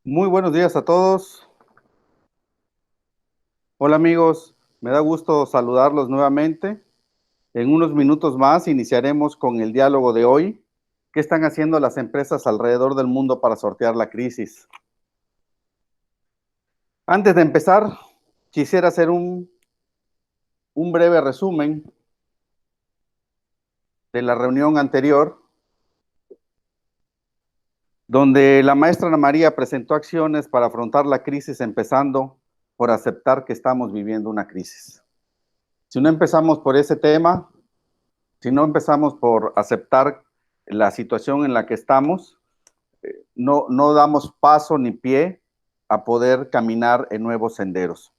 Muy buenos días a todos. Hola amigos, me da gusto saludarlos nuevamente. En unos minutos más iniciaremos con el diálogo de hoy. ¿Qué están haciendo las empresas alrededor del mundo para sortear la crisis? Antes de empezar, quisiera hacer un breve resumen de la reunión anterior, donde la maestra Ana María presentó acciones para afrontar la crisis, empezando por aceptar que estamos viviendo una crisis. Si no empezamos por ese tema, si no empezamos por aceptar la situación en la que estamos, no damos paso ni pie a poder caminar en nuevos senderos.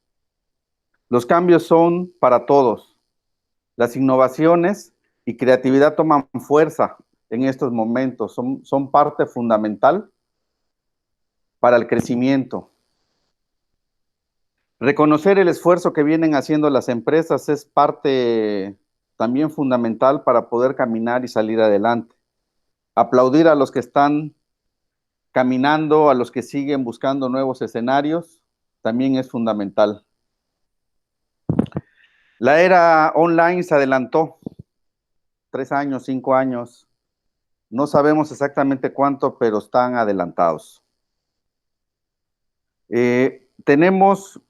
Los cambios son para todos. Las innovaciones y creatividad toman fuerza en estos momentos, son parte fundamental para el crecimiento. Reconocer el esfuerzo que vienen haciendo las empresas es parte también fundamental para poder caminar y salir adelante. Aplaudir a los que están caminando, a los que siguen buscando nuevos escenarios, también es fundamental. La era online se adelantó 3 años, 5 años, no sabemos exactamente cuánto, pero están adelantados. Tenemos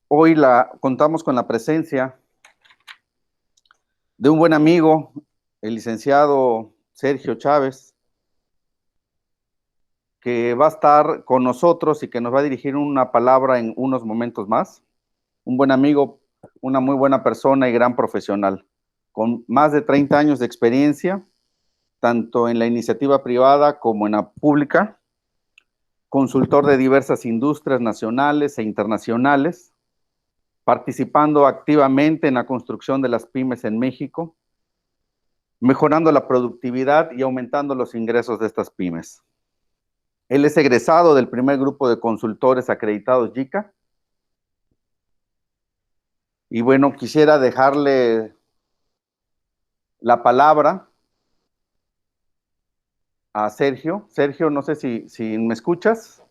hoy contamos con la presencia de un buen amigo, el licenciado Sergio Chávez, que va a estar con nosotros y que nos va a dirigir una palabra en unos momentos más. Un buen amigo, una muy buena persona y gran profesional, con más de 30 años de experiencia, tanto en la iniciativa privada como en la pública, consultor de diversas industrias nacionales e internacionales, participando activamente en la construcción de las pymes en México, mejorando la productividad y aumentando los ingresos de estas pymes. Él es egresado del primer grupo de consultores acreditados JICA, Y bueno, quisiera dejarle la palabra a Sergio. Sergio, no sé si me escuchas.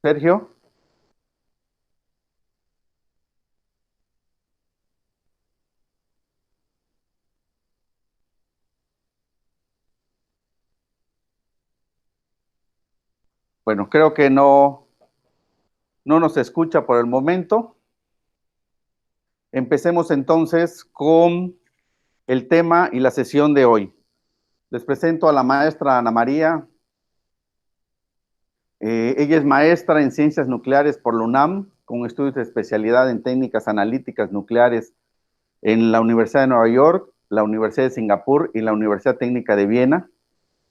Sergio. Bueno, creo que no nos escucha por el momento. Empecemos entonces con el tema y la sesión de hoy. Les presento a la maestra Ana María. Ella es maestra en ciencias nucleares por la UNAM, con estudios de especialidad en técnicas analíticas nucleares en la Universidad de Nueva York, la Universidad de Singapur y la Universidad Técnica de Viena.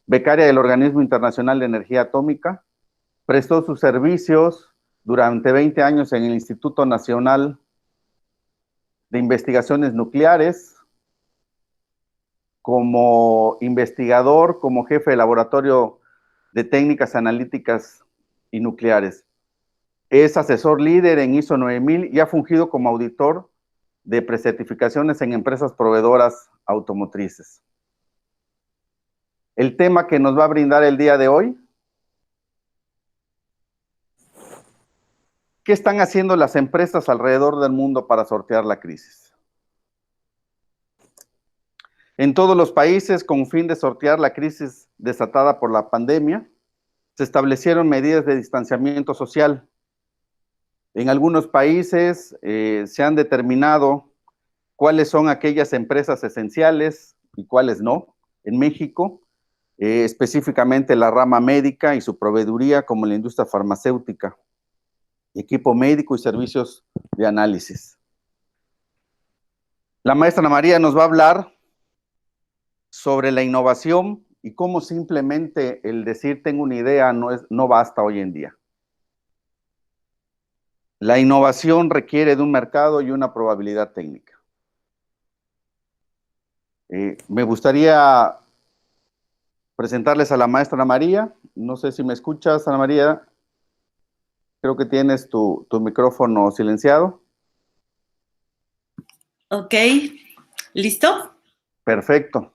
Becaria del Organismo Internacional de Energía Atómica. Prestó sus servicios durante 20 años en el Instituto Nacional de Investigaciones Nucleares, como investigador, como jefe de laboratorio de técnicas analíticas y nucleares. Es asesor líder en ISO 9000 y ha fungido como auditor de precertificaciones en empresas proveedoras automotrices. El tema que nos va a brindar el día de hoy: ¿qué están haciendo las empresas alrededor del mundo para sortear la crisis? En todos los países, con fin de sortear la crisis desatada por la pandemia, se establecieron medidas de distanciamiento social. En algunos países se han determinado cuáles son aquellas empresas esenciales y cuáles no. En México, específicamente la rama médica y su proveeduría, como la industria farmacéutica, equipo médico y servicios de análisis. La maestra Ana María nos va a hablar sobre la innovación y cómo simplemente el decir tengo una idea no basta hoy en día. La innovación requiere de un mercado y una probabilidad técnica. Me gustaría presentarles a la maestra Ana María. No sé si me escuchas, Ana María. Creo que tienes tu micrófono silenciado. Ok, ¿listo? Perfecto.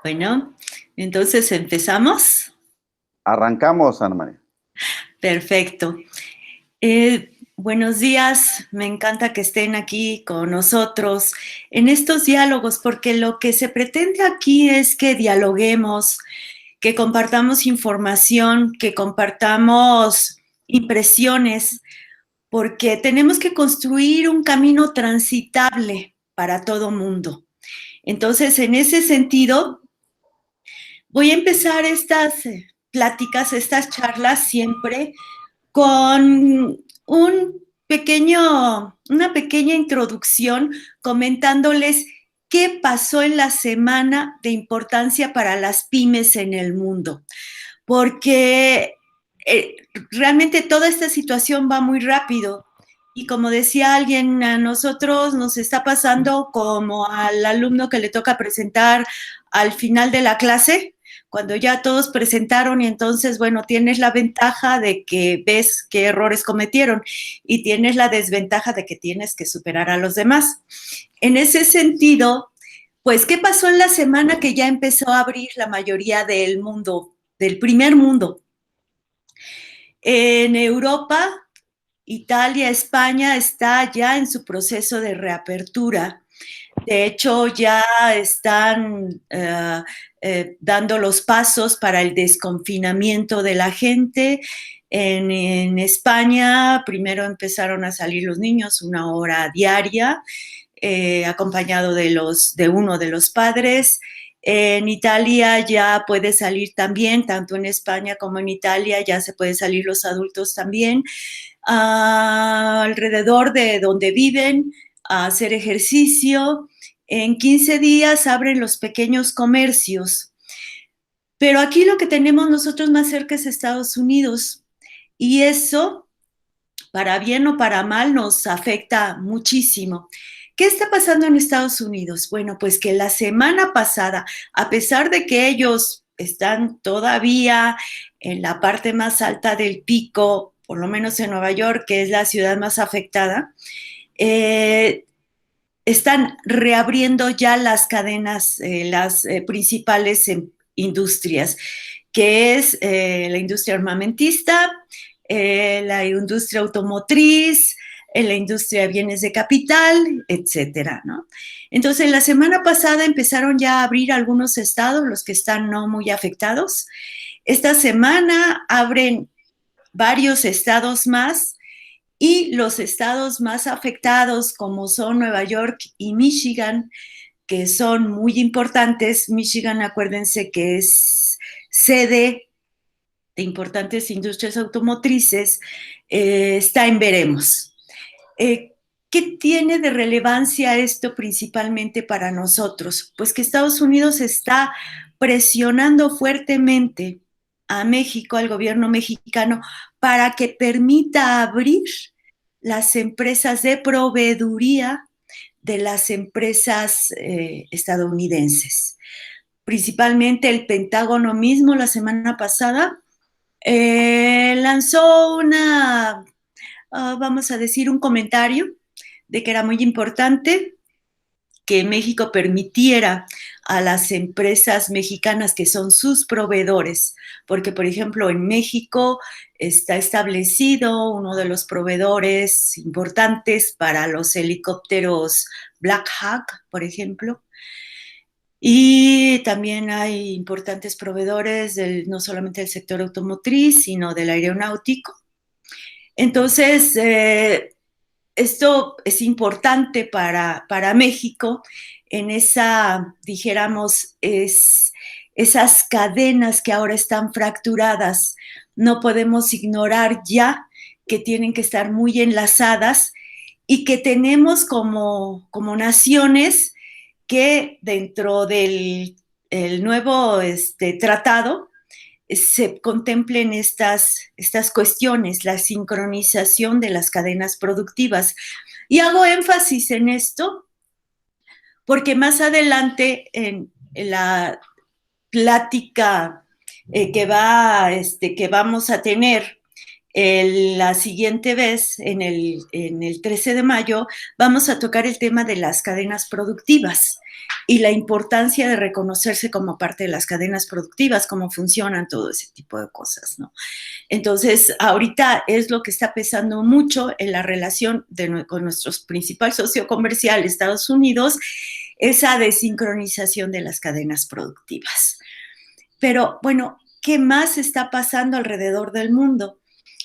Bueno, entonces empezamos. Arrancamos, Ana María. Perfecto. Buenos días, me encanta que estén aquí con nosotros en estos diálogos, porque lo que se pretende aquí es que dialoguemos, que compartamos información, que compartamos impresiones, porque tenemos que construir un camino transitable para todo mundo. Entonces, en ese sentido, voy a empezar estas pláticas, estas charlas siempre con una pequeña introducción comentándoles qué pasó en la semana de importancia para las pymes en el mundo, porque realmente toda esta situación va muy rápido y como decía alguien, a nosotros nos está pasando como al alumno que le toca presentar al final de la clase, cuando ya todos presentaron y entonces, bueno, tienes la ventaja de que ves qué errores cometieron y tienes la desventaja de que tienes que superar a los demás. En ese sentido, pues, ¿qué pasó en la semana que ya empezó a abrir la mayoría del mundo, del primer mundo? En Europa, Italia, España está ya en su proceso de reapertura. De hecho, ya están dando los pasos para el desconfinamiento de la gente. En España, primero empezaron a salir los niños 1 hora diaria, acompañado de uno de los padres. En Italia ya puede salir también, tanto en España como en Italia, ya se puede salir los adultos también, alrededor de donde viven, a hacer ejercicio. En 15 días abren los pequeños comercios. Pero aquí lo que tenemos nosotros más cerca es Estados Unidos. Y eso, para bien o para mal, nos afecta muchísimo. ¿Qué está pasando en Estados Unidos? Bueno, pues que la semana pasada, a pesar de que ellos están todavía en la parte más alta del pico, por lo menos en Nueva York, que es la ciudad más afectada, están reabriendo ya las cadenas, las principales industrias, que es la industria armamentista, la industria automotriz, la industria de bienes de capital, etcétera, ¿no? Entonces, la semana pasada empezaron ya a abrir algunos estados, los que están no muy afectados. Esta semana abren varios estados más y los estados más afectados, como son Nueva York y Michigan, que son muy importantes. Michigan, acuérdense que es sede de importantes industrias automotrices, está en veremos. ¿Qué tiene de relevancia esto principalmente para nosotros? Pues que Estados Unidos está presionando fuertemente a México, al gobierno mexicano, para que permita abrir las empresas de proveeduría de las empresas estadounidenses. Principalmente el Pentágono mismo la semana pasada lanzó vamos a decir, un comentario de que era muy importante que México permitiera a las empresas mexicanas que son sus proveedores, porque por ejemplo en México está establecido uno de los proveedores importantes para los helicópteros Black Hawk, por ejemplo, y también hay importantes proveedores no solamente del sector automotriz, sino del aeronáutico. Entonces, esto es importante para México en dijéramos, esas cadenas que ahora están fracturadas. No podemos ignorar ya que tienen que estar muy enlazadas y que tenemos como naciones que dentro del nuevo tratado se contemplen estas cuestiones, la sincronización de las cadenas productivas. Y hago énfasis en esto porque más adelante en la plática que vamos a tener la siguiente vez, en el 13 de mayo, vamos a tocar el tema de las cadenas productivas y la importancia de reconocerse como parte de las cadenas productivas, cómo funcionan, todo ese tipo de cosas, ¿no? Entonces, ahorita es lo que está pesando mucho en la relación con nuestro principal socio comercial, Estados Unidos, esa desincronización de las cadenas productivas. Pero, bueno, ¿qué más está pasando alrededor del mundo?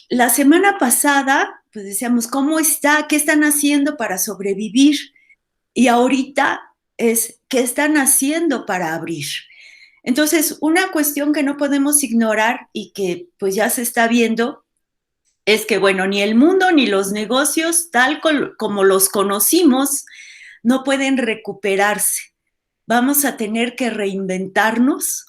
La semana pasada, pues decíamos, ¿cómo está? ¿Qué están haciendo para sobrevivir? Y ahorita es, ¿qué están haciendo para abrir? Entonces, una cuestión que no podemos ignorar y que pues ya se está viendo es que, bueno, ni el mundo ni los negocios, tal como los conocimos, no pueden recuperarse. Vamos a tener que reinventarnos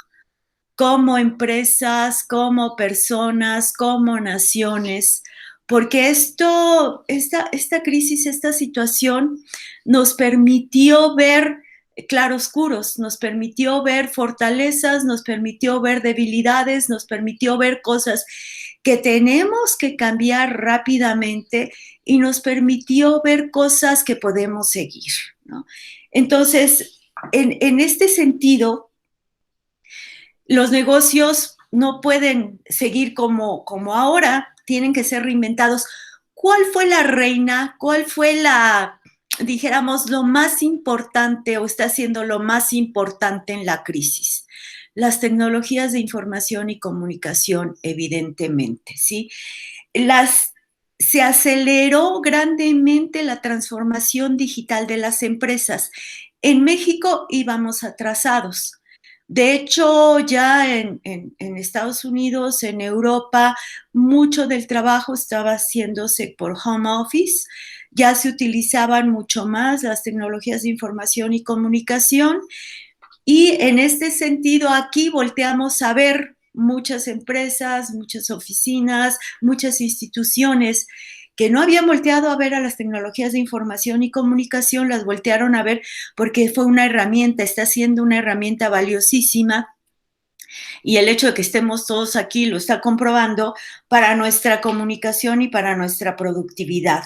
como empresas, como personas, como naciones, porque esta crisis, esta situación nos permitió ver claroscuros, nos permitió ver fortalezas, nos permitió ver debilidades, nos permitió ver cosas que tenemos que cambiar rápidamente y nos permitió ver cosas que podemos seguir, ¿no? Entonces, en este sentido, los negocios no pueden seguir como ahora, tienen que ser reinventados. ¿Cuál fue la reina? ¿Cuál fue dijéramos, lo más importante o está siendo lo más importante en la crisis? Las tecnologías de información y comunicación, evidentemente, ¿sí? Se aceleró grandemente la transformación digital de las empresas. En México íbamos atrasados. De hecho, ya en Estados Unidos, en Europa, mucho del trabajo estaba haciéndose por home office. Ya se utilizaban mucho más las tecnologías de información y comunicación. Y en este sentido, aquí volteamos a ver muchas empresas, muchas oficinas, muchas instituciones que no habían volteado a ver a las tecnologías de información y comunicación, las voltearon a ver porque fue una herramienta, está siendo una herramienta valiosísima Y el hecho de que estemos todos aquí lo está comprobando para nuestra comunicación y para nuestra productividad.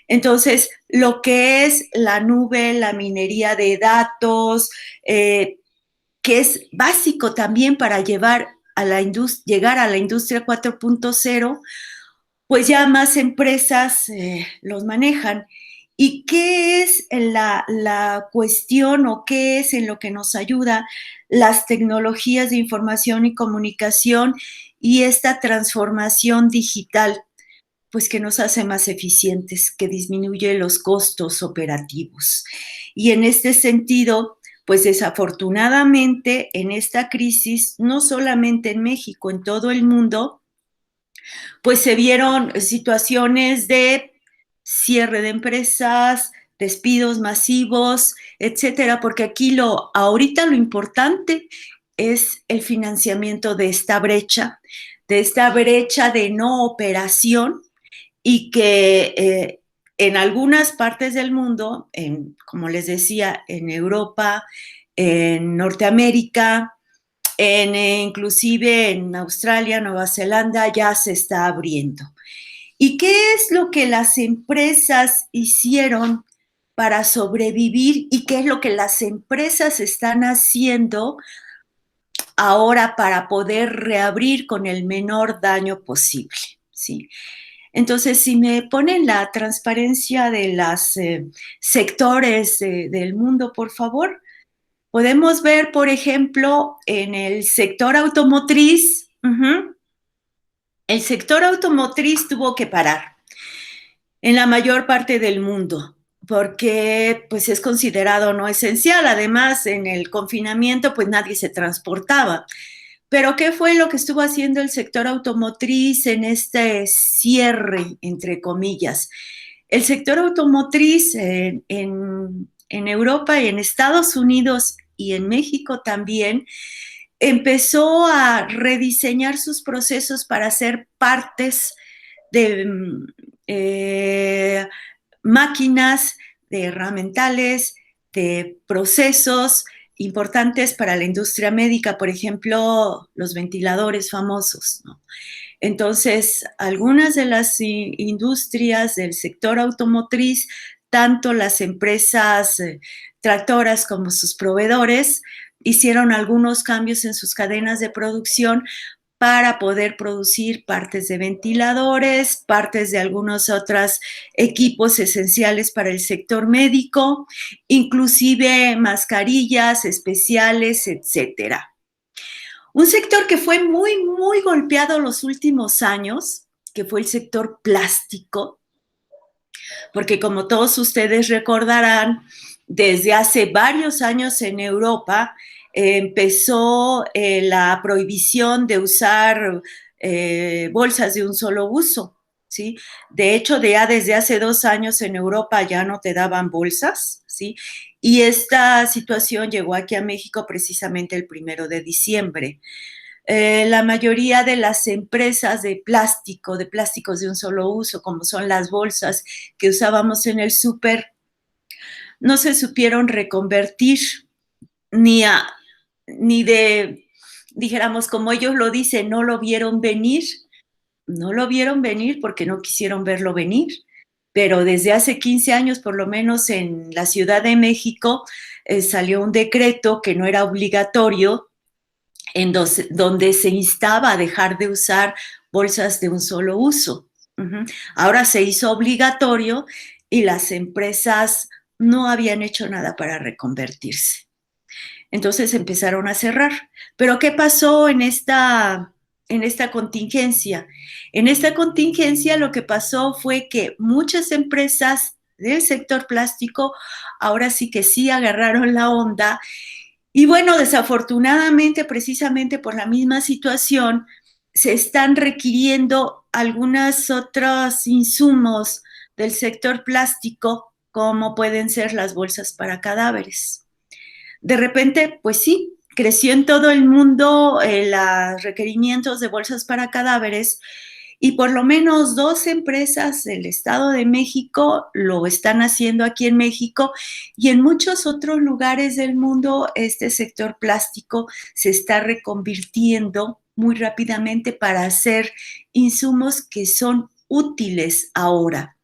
Entonces, lo que es la nube, la minería de datos, que es básico también para llegar a la industria 4.0, pues ya más empresas los manejan. ¿Y qué es la cuestión o qué es en lo que nos ayuda las tecnologías de información y comunicación y esta transformación digital? Pues que nos hace más eficientes, que disminuye los costos operativos. Y en este sentido, pues desafortunadamente en esta crisis, no solamente en México, en todo el mundo, pues se vieron situaciones de cierre de empresas, despidos masivos, etcétera, porque aquí ahorita lo importante es el financiamiento de esta brecha de no operación y que en algunas partes del mundo, como les decía, en Europa, en Norteamérica, inclusive en Australia, Nueva Zelanda, ya se está abriendo. ¿Y qué es lo que las empresas hicieron para sobrevivir y qué es lo que las empresas están haciendo ahora para poder reabrir con el menor daño posible? ¿Sí? Entonces, si me ponen la transparencia de los sectores del mundo, por favor, podemos ver, por ejemplo, en el sector automotriz, el sector automotriz tuvo que parar en la mayor parte del mundo porque pues es considerado no esencial. Además, en el confinamiento pues nadie se transportaba. Pero ¿qué fue lo que estuvo haciendo el sector automotriz en este cierre, entre comillas? El sector automotriz en Europa y en Estados Unidos y en México también empezó a rediseñar sus procesos para hacer partes de máquinas, de herramientales, de procesos importantes para la industria médica, por ejemplo, los ventiladores famosos, ¿no? Entonces, algunas de las industrias del sector automotriz, tanto las empresas tractoras como sus proveedores, hicieron algunos cambios en sus cadenas de producción para poder producir partes de ventiladores, partes de algunos otros equipos esenciales para el sector médico, inclusive mascarillas especiales, etcétera. Un sector que fue muy, muy golpeado los últimos años, que fue el sector plástico, porque como todos ustedes recordarán, desde hace varios años en Europa empezó la prohibición de usar bolsas de un solo uso, ¿sí? De hecho, ya desde hace 2 años en Europa ya no te daban bolsas, ¿sí? Y esta situación llegó aquí a México precisamente el 1 de diciembre. La mayoría de las empresas de plásticos de un solo uso, como son las bolsas que usábamos en el súper, no se supieron reconvertir ni de, dijéramos, como ellos lo dicen, no lo vieron venir porque no quisieron verlo venir, pero desde hace 15 años, por lo menos en la Ciudad de México, salió un decreto que no era obligatorio, donde se instaba a dejar de usar bolsas de un solo uso. Ahora se hizo obligatorio y las empresas no habían hecho nada para reconvertirse. Entonces empezaron a cerrar. Pero ¿qué pasó en esta contingencia? En esta contingencia lo que pasó fue que muchas empresas del sector plástico ahora sí que sí agarraron la onda. Y bueno, desafortunadamente, precisamente por la misma situación, se están requiriendo algunos otros insumos del sector plástico, como pueden ser las bolsas para cadáveres. De repente, pues sí, creció en todo el mundo los requerimientos de bolsas para cadáveres y por lo menos 2 empresas del Estado de México lo están haciendo aquí en México, y en muchos otros lugares del mundo este sector plástico se está reconvirtiendo muy rápidamente para hacer insumos que son útiles ahora.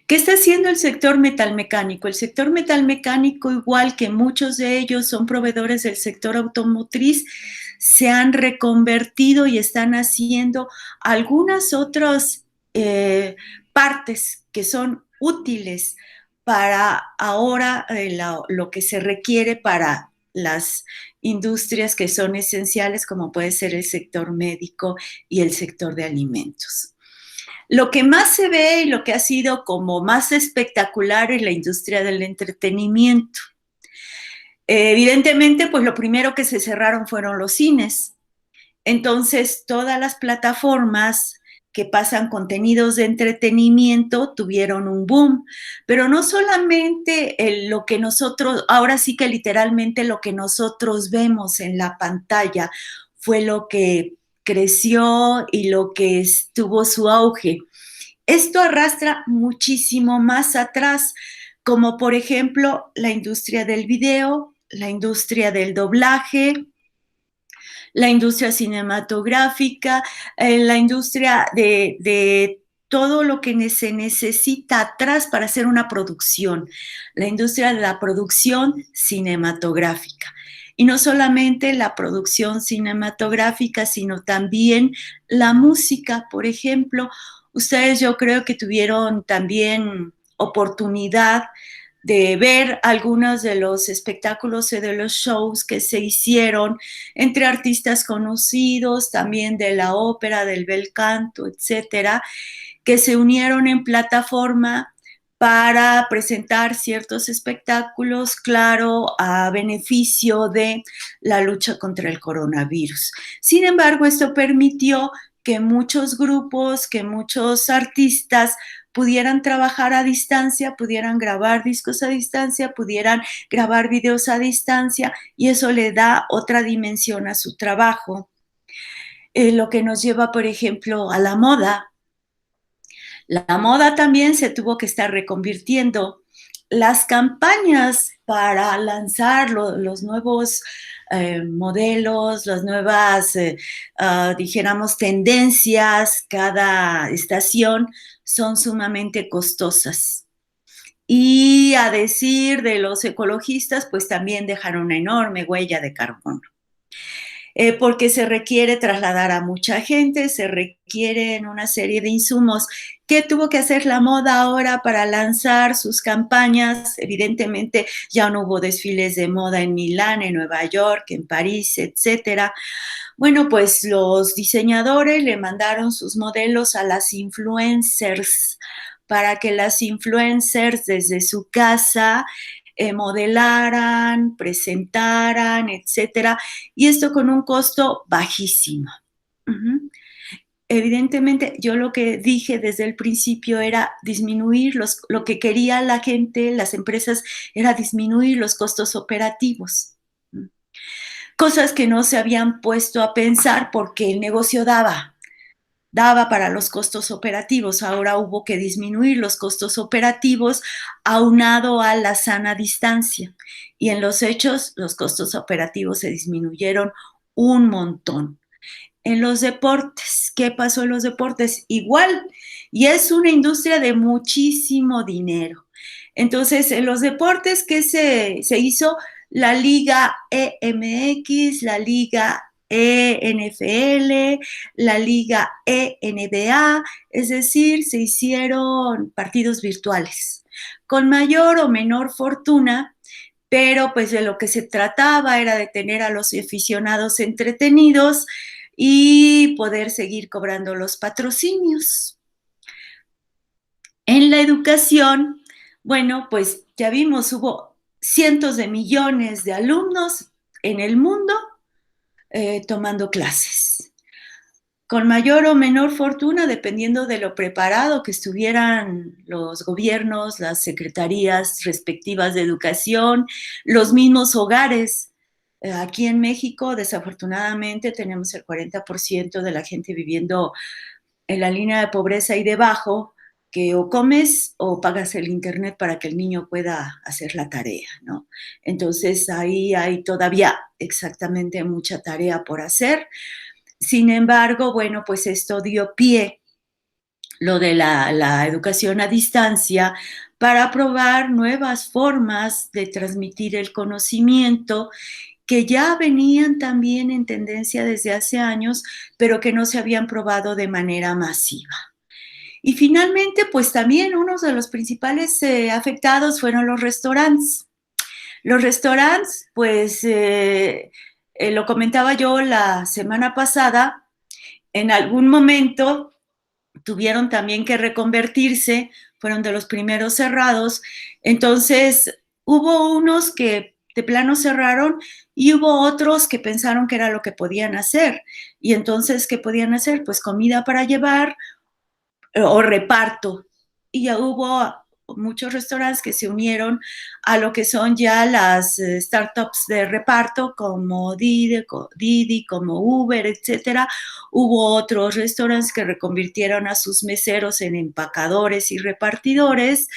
¿Qué está haciendo el sector metalmecánico? El sector metalmecánico, igual que muchos de ellos son proveedores del sector automotriz, se han reconvertido y están haciendo algunas otras partes que son útiles para ahora lo que se requiere para las industrias que son esenciales, como puede ser el sector médico y el sector de alimentos. Lo que más se ve y lo que ha sido como más espectacular es la industria del entretenimiento. Evidentemente, pues lo primero que se cerraron fueron los cines. Entonces, todas las plataformas que pasan contenidos de entretenimiento tuvieron un boom, pero no solamente lo que nosotros, ahora sí que literalmente lo que nosotros vemos en la pantalla fue lo que creció y lo que tuvo su auge. Esto arrastra muchísimo más atrás, como por ejemplo la industria del video, la industria del doblaje, la industria cinematográfica, la industria de todo lo que se necesita atrás para hacer una producción, la industria de la producción cinematográfica. Y no solamente la producción cinematográfica, sino también la música, por ejemplo. Ustedes yo creo que tuvieron también oportunidad de ver algunos de los espectáculos y de los shows que se hicieron entre artistas conocidos, también de la ópera, del bel canto, etcétera, que se unieron en plataforma para presentar ciertos espectáculos, claro, a beneficio de la lucha contra el coronavirus. Sin embargo, esto permitió que muchos grupos, que muchos artistas pudieran trabajar a distancia, pudieran grabar discos a distancia, pudieran grabar videos a distancia, y eso le da otra dimensión a su trabajo. Lo que nos lleva, por ejemplo, a la moda. La moda también se tuvo que estar reconvirtiendo. Las campañas para lanzar los nuevos modelos, las nuevas, dijéramos, tendencias, cada estación, son sumamente costosas. Y a decir de los ecologistas, pues también dejaron una enorme huella de carbono. Porque se requiere trasladar a mucha gente, se requieren una serie de insumos. ¿Qué tuvo que hacer la moda ahora para lanzar sus campañas? Evidentemente ya no hubo desfiles de moda en Milán, en Nueva York, en París, etcétera. Bueno, pues los diseñadores le mandaron sus modelos a las influencers para que las influencers desde su casa modelaran, presentaran, etcétera, y esto con un costo bajísimo. Uh-huh. Evidentemente, yo lo que dije desde el principio era disminuir lo que quería la gente, las empresas, era disminuir los costos operativos. Cosas que no se habían puesto a pensar porque el negocio daba para los costos operativos. Ahora hubo que disminuir los costos operativos aunado a la sana distancia. Y en los hechos, los costos operativos se disminuyeron un montón. En los deportes, ¿qué pasó en los deportes? Igual, y es una industria de muchísimo dinero. Entonces, en los deportes, ¿qué se hizo? La Liga EMX, la Liga ENFL, la Liga ENBA, es decir, se hicieron partidos virtuales, con mayor o menor fortuna, pero pues de lo que se trataba era de tener a los aficionados entretenidos y poder seguir cobrando los patrocinios. En la educación, bueno, pues ya vimos, hubo cientos de millones de alumnos en el mundo tomando clases. Con mayor o menor fortuna, dependiendo de lo preparado que estuvieran los gobiernos, las secretarías respectivas de educación, los mismos hogares. Aquí en México, desafortunadamente, tenemos el 40% de la gente viviendo en la línea de pobreza y debajo, que o comes o pagas el internet para que el niño pueda hacer la tarea, ¿no? Entonces ahí hay todavía exactamente mucha tarea por hacer. Sin embargo, bueno, pues esto dio pie, lo de la educación a distancia, para probar nuevas formas de transmitir el conocimiento que ya venían también en tendencia desde hace años, pero que no se habían probado de manera masiva. Y finalmente, pues también uno de los principales afectados fueron los restaurantes. Los restaurantes, pues lo comentaba yo la semana pasada, en algún momento tuvieron también que reconvertirse, fueron de los primeros cerrados, entonces hubo unos que de plano cerraron y hubo otros que pensaron que era lo que podían hacer. Y entonces, ¿qué podían hacer? Pues comida para llevar o reparto. Y ya hubo muchos restaurantes que se unieron a lo que son ya las startups de reparto como Didi, como Uber, etcétera. Hubo otros restaurantes que reconvirtieron a sus meseros en empacadores y repartidores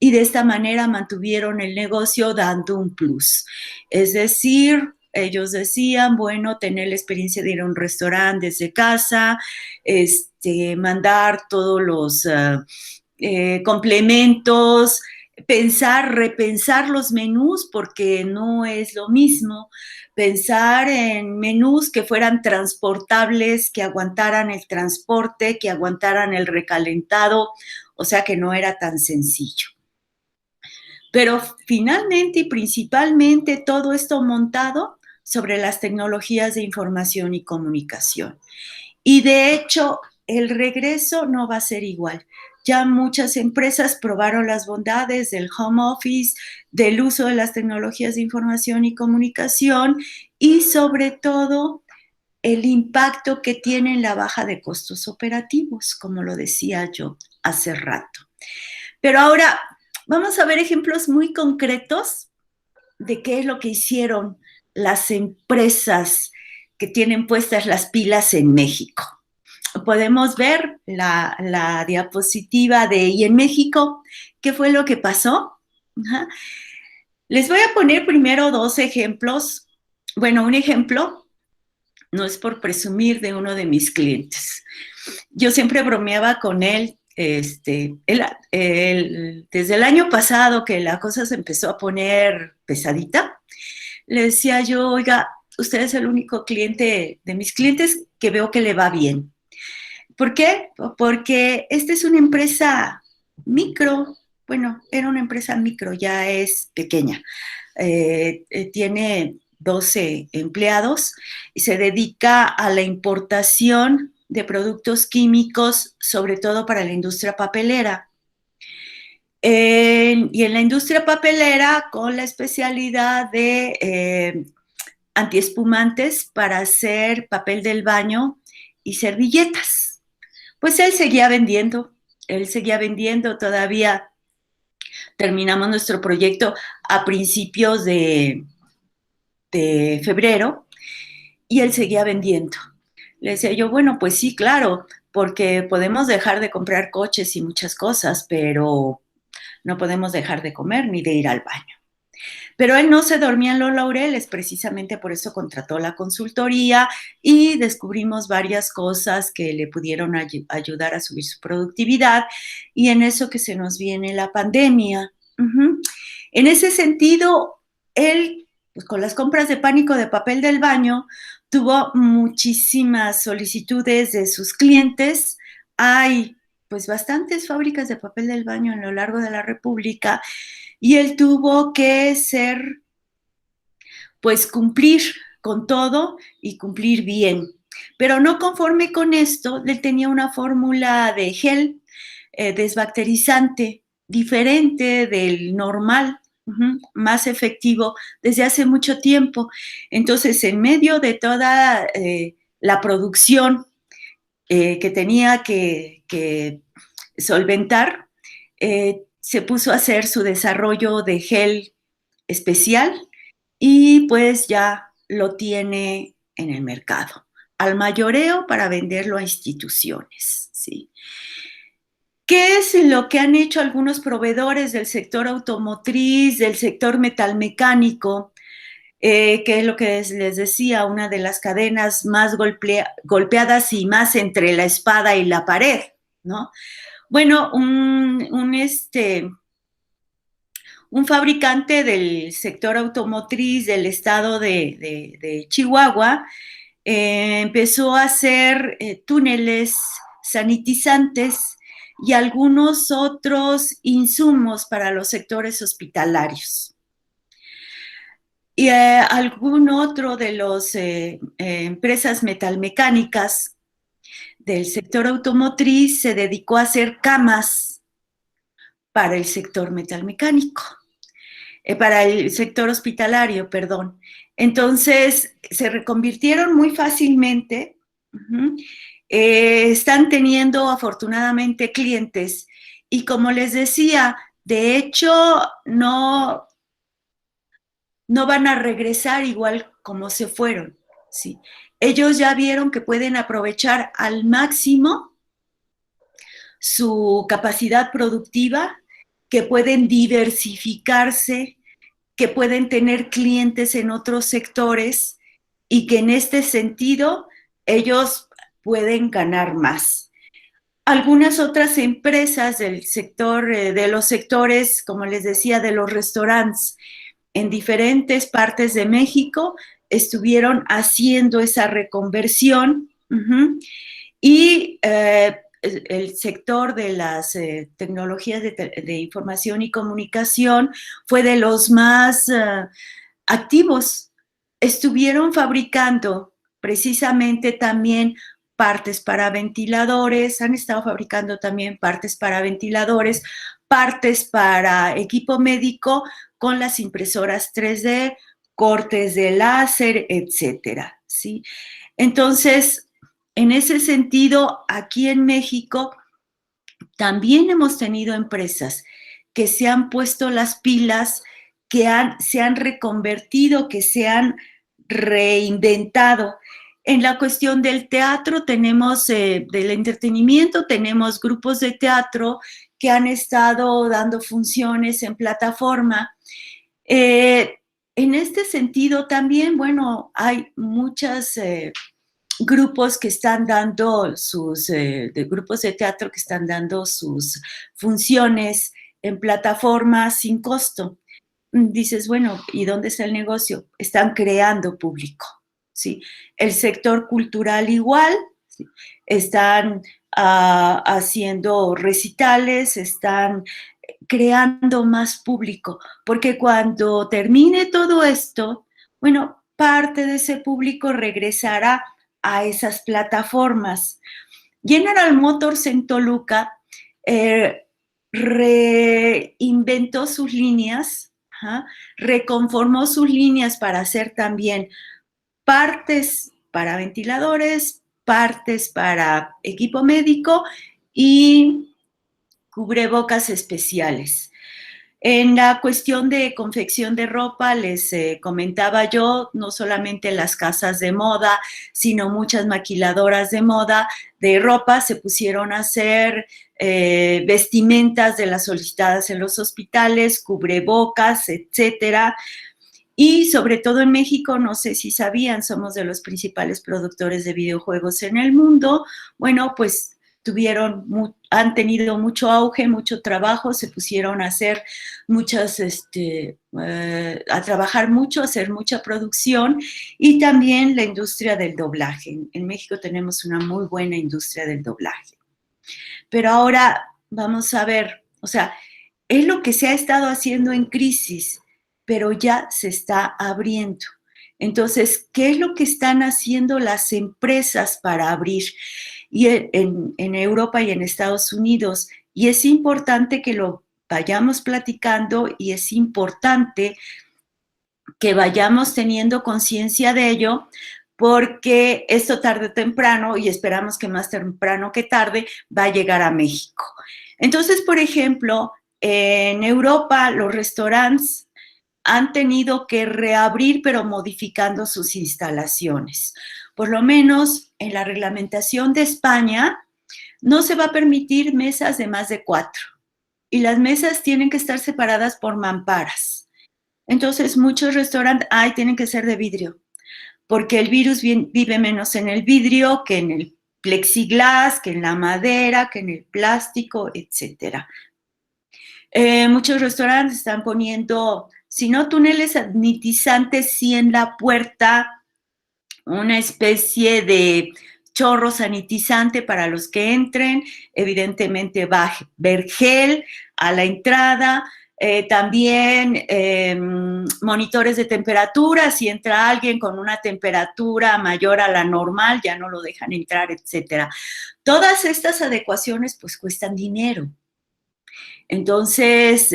y de esta manera mantuvieron el negocio dando un plus. Es decir, ellos decían, bueno, tener la experiencia de ir a un restaurante desde casa, mandar todos los complementos, repensar los menús, porque no es lo mismo pensar en menús que fueran transportables, que aguantaran el transporte, que aguantaran el recalentado, o sea que no era tan sencillo. Pero finalmente y principalmente todo esto montado sobre las tecnologías de información y comunicación. Y de hecho, el regreso no va a ser igual. Ya muchas empresas probaron las bondades del home office, del uso de las tecnologías de información y comunicación y sobre todo el impacto que tiene en la baja de costos operativos, como lo decía yo hace rato. Pero ahora vamos a ver ejemplos muy concretos de qué es lo que hicieron las empresas que tienen puestas las pilas en México. Podemos ver la diapositiva de ¿y en México qué fue lo que pasó? Ajá. Les voy a poner primero dos ejemplos. Bueno, un ejemplo no es por presumir de uno de mis clientes. Yo siempre bromeaba con él, desde el año pasado que la cosa se empezó a poner pesadita, le decía yo, oiga, usted es el único cliente de mis clientes que veo que le va bien. ¿Por qué? Porque esta es una empresa micro, bueno, era una empresa micro, ya es pequeña. Tiene 12 empleados y se dedica a la importación de productos químicos, sobre todo para la industria papelera. Y en la industria papelera con la especialidad de antiespumantes para hacer papel del baño y servilletas. Pues él seguía vendiendo todavía. Terminamos nuestro proyecto a principios de febrero y él seguía vendiendo. Le decía yo, bueno, pues sí, claro, porque podemos dejar de comprar coches y muchas cosas, pero no podemos dejar de comer ni de ir al baño. Pero él no se dormía en los laureles, precisamente por eso contrató la consultoría y descubrimos varias cosas que le pudieron ayudar a subir su productividad y en eso que se nos viene la pandemia. En ese sentido, él, pues, con las compras de pánico de papel del baño, tuvo muchísimas solicitudes de sus clientes. Hay pues bastantes fábricas de papel del baño a lo largo de la República y él tuvo que pues cumplir con todo y cumplir bien. Pero no conforme con esto, él tenía una fórmula de gel desbacterizante diferente del normal, más efectivo desde hace mucho tiempo. Entonces, en medio de toda la producción que tenía que solventar, se puso a hacer su desarrollo de gel especial y pues ya lo tiene en el mercado. al mayoreo para venderlo a instituciones, ¿sí? ¿Qué es lo que han hecho algunos proveedores del sector automotriz, del sector metalmecánico? Que es lo que les decía, una de las cadenas más golpeadas y más entre la espada y la pared, ¿no? Bueno, un fabricante del sector automotriz del estado de Chihuahua empezó a hacer túneles sanitizantes y algunos otros insumos para los sectores hospitalarios. Y algún otro de las empresas metalmecánicas del sector automotriz se dedicó a hacer camas para el sector metalmecánico, para el sector hospitalario, perdón. Entonces, se reconvirtieron muy fácilmente. Están teniendo afortunadamente clientes y como les decía, de hecho, no van a regresar igual como se fueron, ¿sí? Ellos ya vieron que pueden aprovechar al máximo su capacidad productiva, que pueden diversificarse, que pueden tener clientes en otros sectores y que en este sentido ellos pueden ganar más. Algunas otras empresas del sector, de los sectores, como les decía, de los restaurantes, en diferentes partes de México estuvieron haciendo esa reconversión y el sector de las tecnologías de información y comunicación fue de los más activos. Estuvieron fabricando precisamente también partes para ventiladores, han estado fabricando también partes para ventiladores, partes para equipo médico con las impresoras 3D, cortes de láser, etcétera, ¿sí? Entonces, en ese sentido, aquí en México también hemos tenido empresas que se han puesto las pilas, que se han reconvertido, que se han reinventado. En la cuestión del teatro tenemos, del entretenimiento, tenemos grupos de teatro que han estado dando funciones en plataforma. En este sentido también, bueno, hay muchas grupos que están dando de grupos de teatro que están dando sus funciones en plataforma sin costo. Dices, bueno, ¿y dónde está el negocio? Están creando público, ¿sí? El sector cultural igual, ¿sí? Están haciendo recitales, están creando más público, porque cuando termine todo esto, bueno, parte de ese público regresará a esas plataformas. General Motors en Toluca reinventó sus líneas, reconformó sus líneas para hacer también partes para ventiladores, partes para equipo médico y cubrebocas especiales. En la cuestión de confección de ropa, les comentaba yo, no solamente las casas de moda, sino muchas maquiladoras de moda de ropa se pusieron a hacer vestimentas de las solicitadas en los hospitales, cubrebocas, etcétera. Y sobre todo en México, no sé si sabían, somos de los principales productores de videojuegos en el mundo. Bueno, pues han tenido mucho auge, mucho trabajo, se pusieron a hacer muchas, a trabajar mucho, a hacer mucha producción y también la industria del doblaje. En México tenemos una muy buena industria del doblaje. Pero ahora vamos a ver, o sea, es lo que se ha estado haciendo en crisis, pero ya se está abriendo. Entonces, ¿qué es lo que están haciendo las empresas para abrir? Y en Europa y en Estados Unidos. Y es importante que lo vayamos platicando y es importante que vayamos teniendo conciencia de ello, porque esto tarde o temprano, y esperamos que más temprano que tarde, va a llegar a México. Entonces, por ejemplo, en Europa los restaurantes han tenido que reabrir, pero modificando sus instalaciones. Por lo menos en la reglamentación de España, no se va a permitir mesas de más de 4 y las mesas tienen que estar separadas por mamparas. Entonces, muchos restaurantes tienen que ser de vidrio, porque el virus vive menos en el vidrio que en el plexiglas, que en la madera, que en el plástico, etc. Muchos restaurantes están poniendo, si no túneles sanitizantes, sí en la puerta, una especie de chorro sanitizante para los que entren. Evidentemente va a haber gel a la entrada. También monitores de temperatura, si entra alguien con una temperatura mayor a la normal, ya no lo dejan entrar, etcétera. Todas estas adecuaciones pues cuestan dinero. Entonces,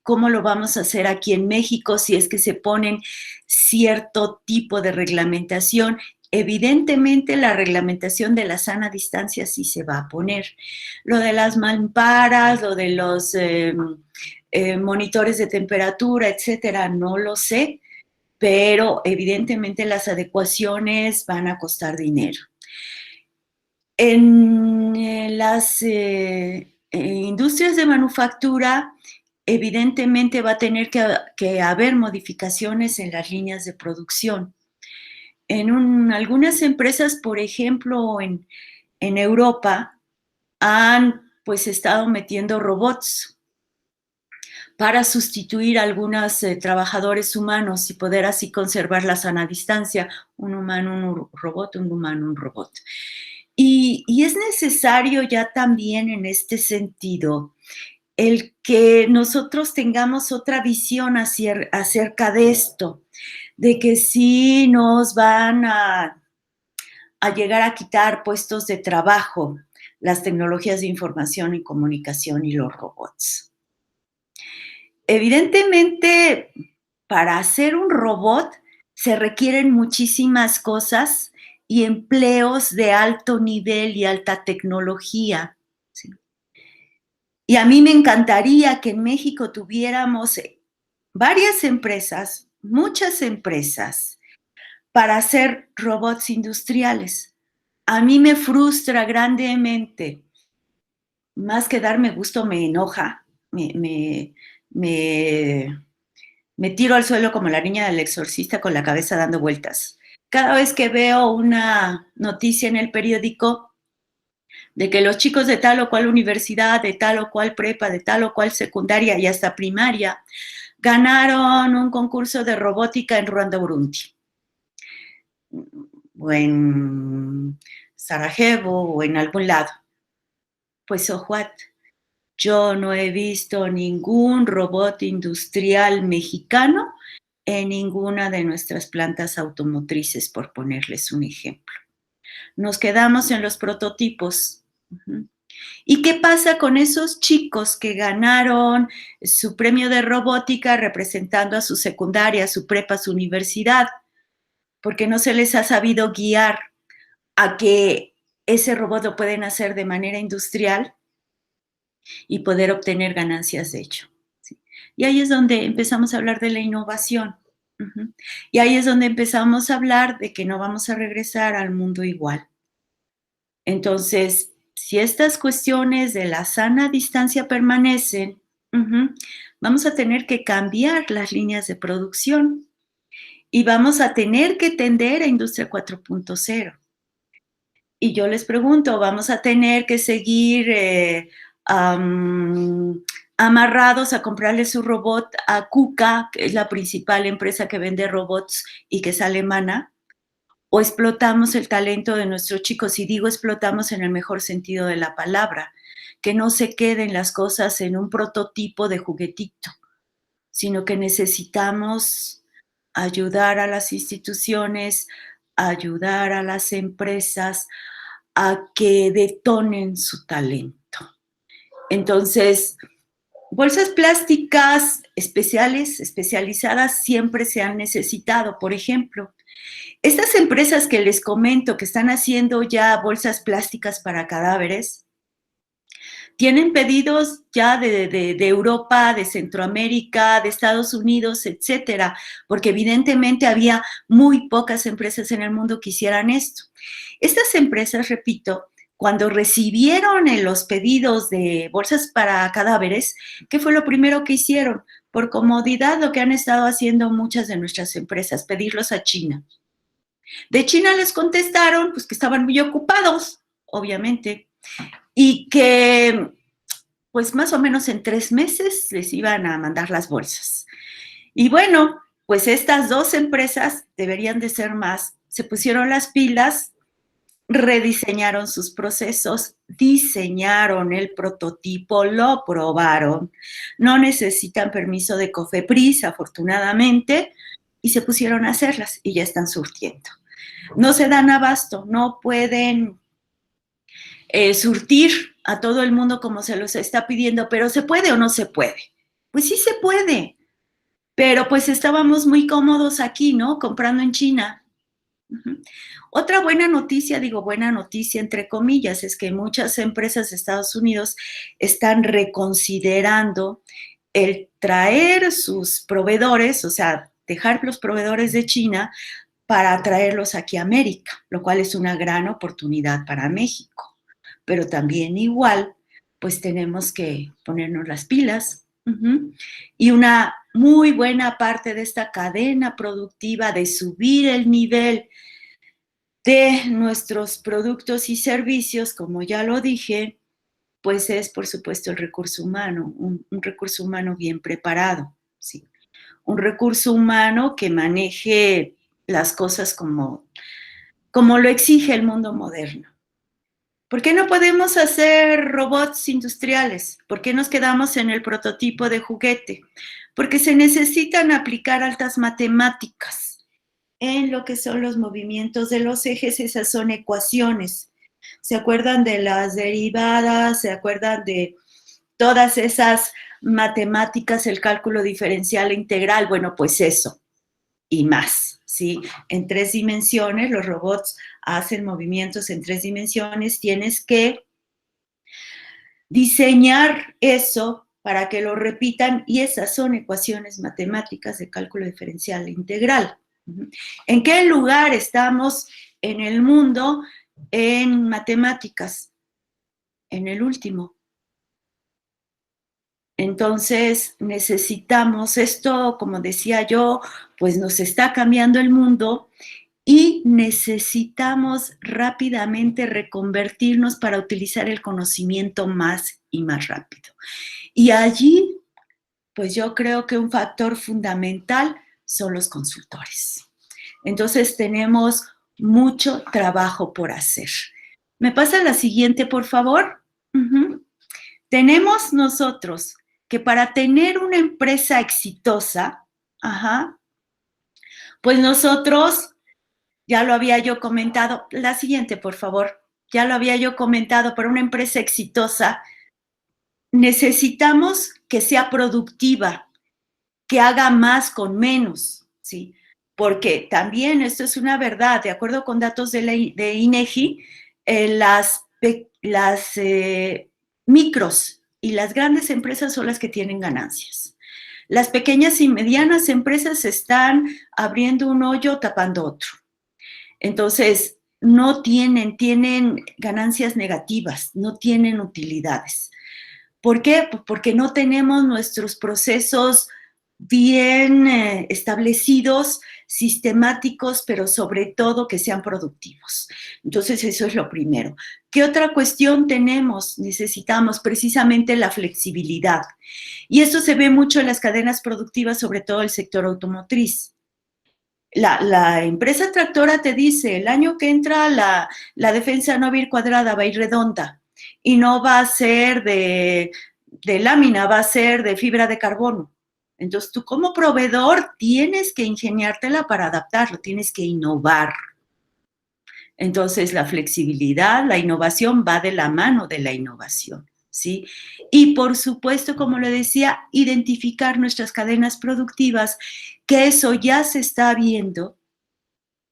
¿cómo lo vamos a hacer aquí en México si es que se ponen cierto tipo de reglamentación? Evidentemente, la reglamentación de la sana distancia sí se va a poner. Lo de las mamparas, lo de los monitores de temperatura, etcétera, no lo sé, pero evidentemente las adecuaciones van a costar dinero. En las industrias de manufactura, evidentemente va a tener que haber modificaciones en las líneas de producción. En algunas empresas, por ejemplo, en Europa, han pues estado metiendo robots para sustituir a algunos trabajadores humanos y poder así conservar la sana distancia, un humano, un robot, un humano, un robot. Y es necesario ya también en este sentido el que nosotros tengamos otra visión acerca de esto, de que sí nos van a llegar a quitar puestos de trabajo las tecnologías de información y comunicación y los robots. Evidentemente, para hacer un robot se requieren muchísimas cosas y empleos de alto nivel y alta tecnología. ¿Sí? Y a mí me encantaría que en México tuviéramos varias empresas, muchas empresas, para hacer robots industriales. A mí me frustra grandemente, más que darme gusto me enoja, me tiro al suelo como la niña del exorcista con la cabeza dando vueltas. Cada vez que veo una noticia en el periódico de que los chicos de tal o cual universidad, de tal o cual prepa, de tal o cual secundaria y hasta primaria, ganaron un concurso de robótica en Ruanda, Burundi, o en Sarajevo, o en algún lado. Pues, so what? Yo no he visto ningún robot industrial mexicano en ninguna de nuestras plantas automotrices, por ponerles un ejemplo. Nos quedamos en los prototipos. ¿Y qué pasa con esos chicos que ganaron su premio de robótica representando a su secundaria, su prepa, su universidad? Porque no se les ha sabido guiar a que ese robot lo pueden hacer de manera industrial y poder obtener ganancias de ello. ¿Sí? Y ahí es donde empezamos a hablar de la innovación. Y ahí es donde empezamos a hablar de que no vamos a regresar al mundo igual. Entonces, si estas cuestiones de la sana distancia permanecen, vamos a tener que cambiar las líneas de producción y vamos a tener que tender a Industria 4.0. Y yo les pregunto, ¿vamos a tener que seguir amarrados a comprarle su robot a KUKA, que es la principal empresa que vende robots y que es alemana? ¿O explotamos el talento de nuestros chicos? Y digo explotamos en el mejor sentido de la palabra, que no se queden las cosas en un prototipo de juguetito, sino que necesitamos ayudar a las instituciones, ayudar a las empresas a que detonen su talento. Entonces, bolsas plásticas especializadas siempre se han necesitado. Por ejemplo, estas empresas que les comento que están haciendo ya bolsas plásticas para cadáveres, tienen pedidos ya de Europa, de Centroamérica, de Estados Unidos, etcétera, porque evidentemente había muy pocas empresas en el mundo que hicieran esto. Estas empresas, repito, cuando recibieron los pedidos de bolsas para cadáveres, ¿qué fue lo primero que hicieron? Por comodidad, lo que han estado haciendo muchas de nuestras empresas, pedirlos a China. De China les contestaron pues que estaban muy ocupados, obviamente, y que pues más o menos en 3 meses les iban a mandar las bolsas. Y bueno, pues estas 2 empresas deberían de ser más, se pusieron las pilas, rediseñaron sus procesos, diseñaron el prototipo, lo probaron, no necesitan permiso de COFEPRIS, afortunadamente, y se pusieron a hacerlas y ya están surtiendo. No se dan abasto, no pueden surtir a todo el mundo como se los está pidiendo, pero ¿se puede o no se puede? Pues sí se puede, pero pues estábamos muy cómodos aquí, ¿no? Comprando en China. Uh-huh. Otra buena noticia, digo buena noticia entre comillas, es que muchas empresas de Estados Unidos están reconsiderando el traer sus proveedores, o sea, dejar los proveedores de China para traerlos aquí a América, lo cual es una gran oportunidad para México. Pero también igual, pues tenemos que ponernos las pilas. Uh-huh. Y una muy buena parte de esta cadena productiva de subir el nivel de nuestros productos y servicios, como ya lo dije, pues es, por supuesto, el recurso humano, un recurso humano bien preparado, ¿sí? Un recurso humano que maneje las cosas como lo exige el mundo moderno. ¿Por qué no podemos hacer robots industriales? ¿Por qué nos quedamos en el prototipo de juguete? Porque se necesitan aplicar altas matemáticas en lo que son los movimientos de los ejes. Esas son ecuaciones. ¿Se acuerdan de las derivadas? ¿Se acuerdan de todas esas matemáticas, el cálculo diferencial e integral? Bueno, pues eso y más, ¿sí? En 3 dimensiones, los robots hacen movimientos en 3 dimensiones, tienes que diseñar eso para que lo repitan y esas son ecuaciones matemáticas de cálculo diferencial e integral. ¿En qué lugar estamos en el mundo en matemáticas? En el último. Entonces necesitamos esto, como decía yo, pues nos está cambiando el mundo y necesitamos rápidamente reconvertirnos para utilizar el conocimiento más y más rápido. Y allí, pues yo creo que un factor fundamental son los consultores. Entonces tenemos mucho trabajo por hacer. ¿Me pasa la siguiente, por favor? Uh-huh. Tenemos nosotros que para tener una empresa exitosa, pues nosotros, ya lo había yo comentado, la siguiente, por favor, ya lo había yo comentado, para una empresa exitosa necesitamos que sea productiva, que haga más con menos, ¿sí? Porque también esto es una verdad, de acuerdo con datos de INEGI, las micros y las grandes empresas son las que tienen ganancias. Las pequeñas y medianas empresas están abriendo un hoyo tapando otro. Entonces, no tienen ganancias negativas, no tienen utilidades. ¿Por qué? Porque no tenemos nuestros procesos bien establecidos, sistemáticos, pero sobre todo que sean productivos. Entonces, eso es lo primero. ¿Qué otra cuestión tenemos? Necesitamos precisamente la flexibilidad. Y esto se ve mucho en las cadenas productivas, sobre todo el sector automotriz. La empresa tractora te dice, el año que entra la defensa no va a ir cuadrada, va a ir redonda. Y no va a ser de lámina, va a ser de fibra de carbono. Entonces, tú como proveedor tienes que ingeniártela para adaptarlo, tienes que innovar. Entonces, la flexibilidad, la innovación va de la mano de la innovación, ¿sí? Y, por supuesto, como le decía, identificar nuestras cadenas productivas, que eso ya se está viendo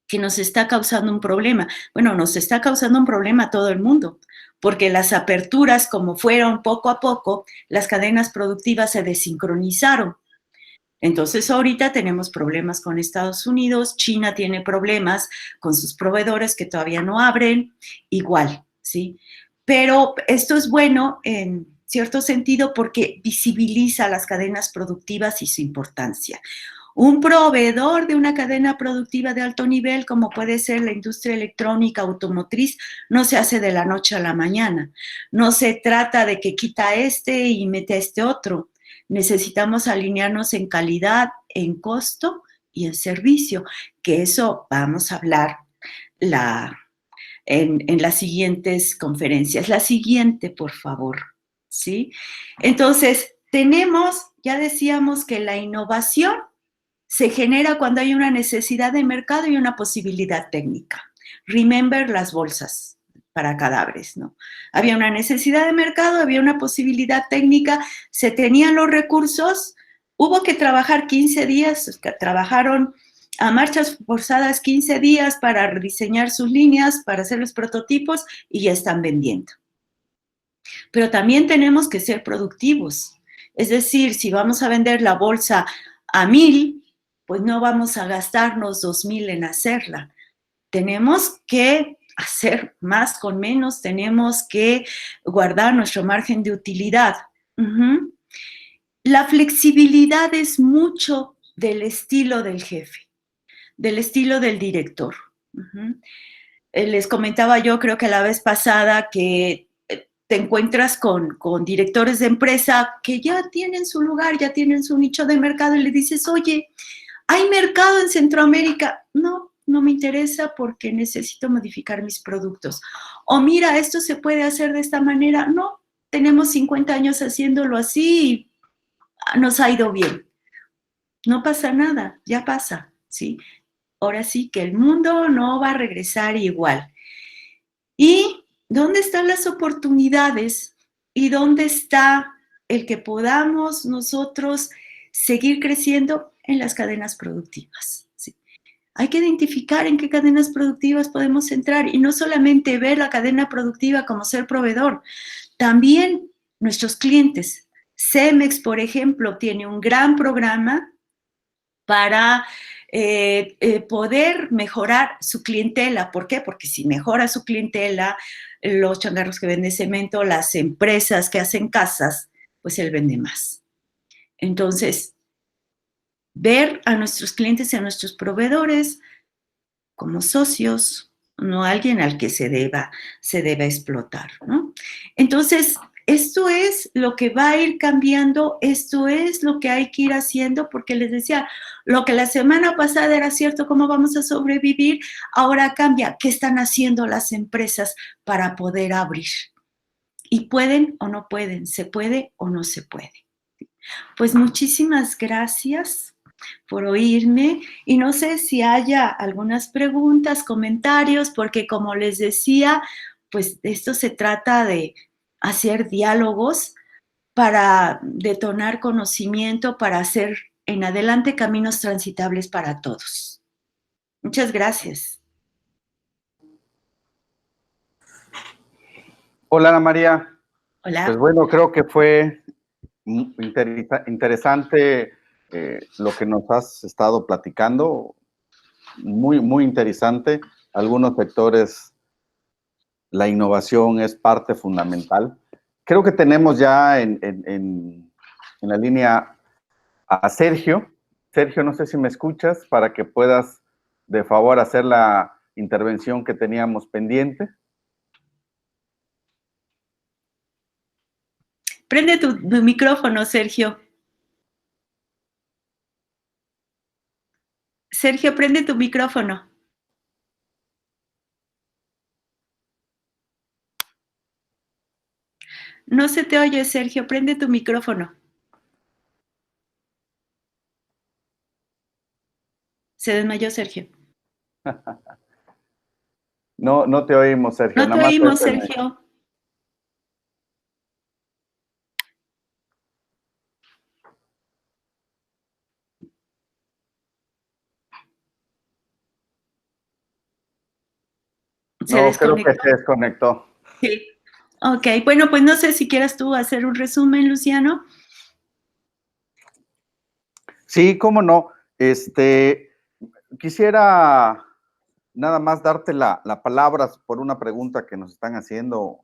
que nos está causando un problema. Bueno, nos está causando un problema a todo el mundo, porque las aperturas, como fueron poco a poco, las cadenas productivas se desincronizaron. Entonces, ahorita tenemos problemas con Estados Unidos, China tiene problemas con sus proveedores que todavía no abren, igual, ¿sí? Pero esto es bueno en cierto sentido porque visibiliza las cadenas productivas y su importancia. Un proveedor de una cadena productiva de alto nivel, como puede ser la industria electrónica automotriz, no se hace de la noche a la mañana. No se trata de que quita este y mete a este otro. Necesitamos alinearnos en calidad, en costo y en servicio, que eso vamos a hablar en las siguientes conferencias. La siguiente, por favor, ¿sí? Entonces, ya decíamos que la innovación se genera cuando hay una necesidad de mercado y una posibilidad técnica. Remember las bolsas para cadáveres, ¿no? Había una necesidad de mercado, había una posibilidad técnica, se tenían los recursos, hubo que trabajar 15 días, trabajaron a marchas forzadas 15 días para rediseñar sus líneas, para hacer los prototipos y ya están vendiendo. Pero también tenemos que ser productivos. Es decir, si vamos a vender la bolsa a 1,000, pues no vamos a gastarnos 2,000 en hacerla. Tenemos que hacer más con menos, tenemos que guardar nuestro margen de utilidad. La flexibilidad es mucho del estilo del jefe, del estilo del director. Les comentaba yo, creo que la vez pasada, que te encuentras con directores de empresa que ya tienen su lugar, ya tienen su nicho de mercado y le dices, oye, ¿hay mercado en Centroamérica? No, no me interesa porque necesito modificar mis productos. O mira, esto se puede hacer de esta manera. No, tenemos 50 años haciéndolo así y nos ha ido bien. No pasa nada, ya pasa, ¿sí? Ahora sí que el mundo no va a regresar igual. ¿Y dónde están las oportunidades? ¿Y dónde está el que podamos nosotros seguir creciendo? En las cadenas productivas, ¿sí? Hay que identificar en qué cadenas productivas podemos entrar y no solamente ver la cadena productiva como ser proveedor, también nuestros clientes. Cemex, por ejemplo, tiene un gran programa para poder mejorar su clientela. ¿Por qué? Porque si mejora su clientela, los changarros que venden cemento, las empresas que hacen casas, pues él vende más. Entonces, ver a nuestros clientes y a nuestros proveedores como socios, no alguien al que se deba explotar, ¿no? Entonces, esto es lo que va a ir cambiando, esto es lo que hay que ir haciendo, porque les decía, lo que la semana pasada era cierto, cómo vamos a sobrevivir, ahora cambia, ¿qué están haciendo las empresas para poder abrir? ¿Y pueden o no pueden? ¿Se puede o no se puede? Pues muchísimas gracias por oírme y no sé si haya algunas preguntas, comentarios, porque como les decía, pues de esto se trata de hacer diálogos para detonar conocimiento, para hacer en adelante caminos transitables para todos. Muchas gracias. Hola, Ana María. Hola. Pues bueno, creo que fue interesante lo que nos has estado platicando, muy, muy interesante. Algunos sectores, la innovación es parte fundamental. Creo que tenemos ya en la línea a Sergio. Sergio, no sé si me escuchas para que puedas, de favor, hacer la intervención que teníamos pendiente. Prende tu micrófono, Sergio. Sergio, prende tu micrófono. No se te oye, Sergio, prende tu micrófono. Se desmayó Sergio. No, no te oímos, Sergio. No te oímos, Sergio. se No, creo que desconectó. se desconectó. Sí. Ok, bueno, pues no sé si quieras tú hacer un resumen, Luciano. Sí, cómo no. Quisiera nada más darte la palabra por una pregunta que nos están haciendo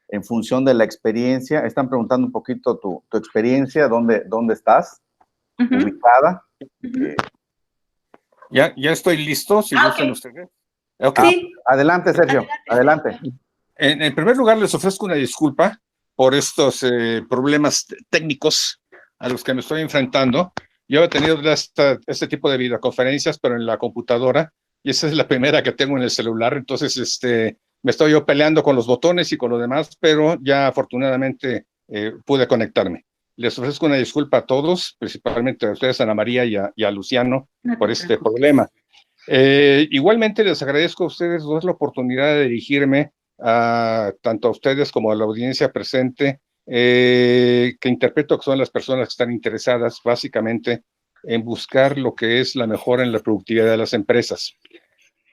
en función de la experiencia. Están preguntando un poquito tu experiencia, dónde estás ubicada. Ya estoy listo, si gustan Ok. ustedes. Ok. Sí. Adelante, Sergio, adelante. En primer lugar, les ofrezco una disculpa por estos problemas técnicos a los que me estoy enfrentando. Yo he tenido este tipo de videoconferencias, pero en la computadora, y esa es la primera que tengo en el celular. Entonces, me estoy yo peleando con los botones y con lo demás, pero ya afortunadamente pude conectarme. Les ofrezco una disculpa a todos, principalmente a ustedes, Ana María y a Luciano, por este problema. Igualmente les agradezco a ustedes dos la oportunidad de dirigirme tanto a ustedes como a la audiencia presente, que interpreto que son las personas que están interesadas básicamente en buscar lo que es la mejora en la productividad de las empresas.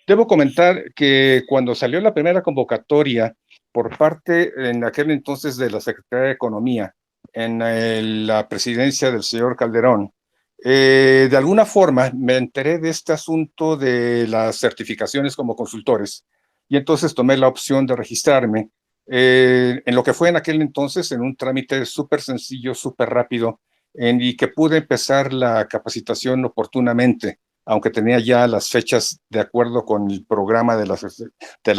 Debo comentar que cuando salió la primera convocatoria por parte en aquel entonces de la Secretaría de Economía, en la presidencia del señor Calderón, de alguna forma me enteré de este asunto de las certificaciones como consultores y entonces tomé la opción de registrarme en lo que fue en aquel entonces en un trámite súper sencillo, súper rápido, y que pude empezar la capacitación oportunamente, aunque tenía ya las fechas de acuerdo con el programa de la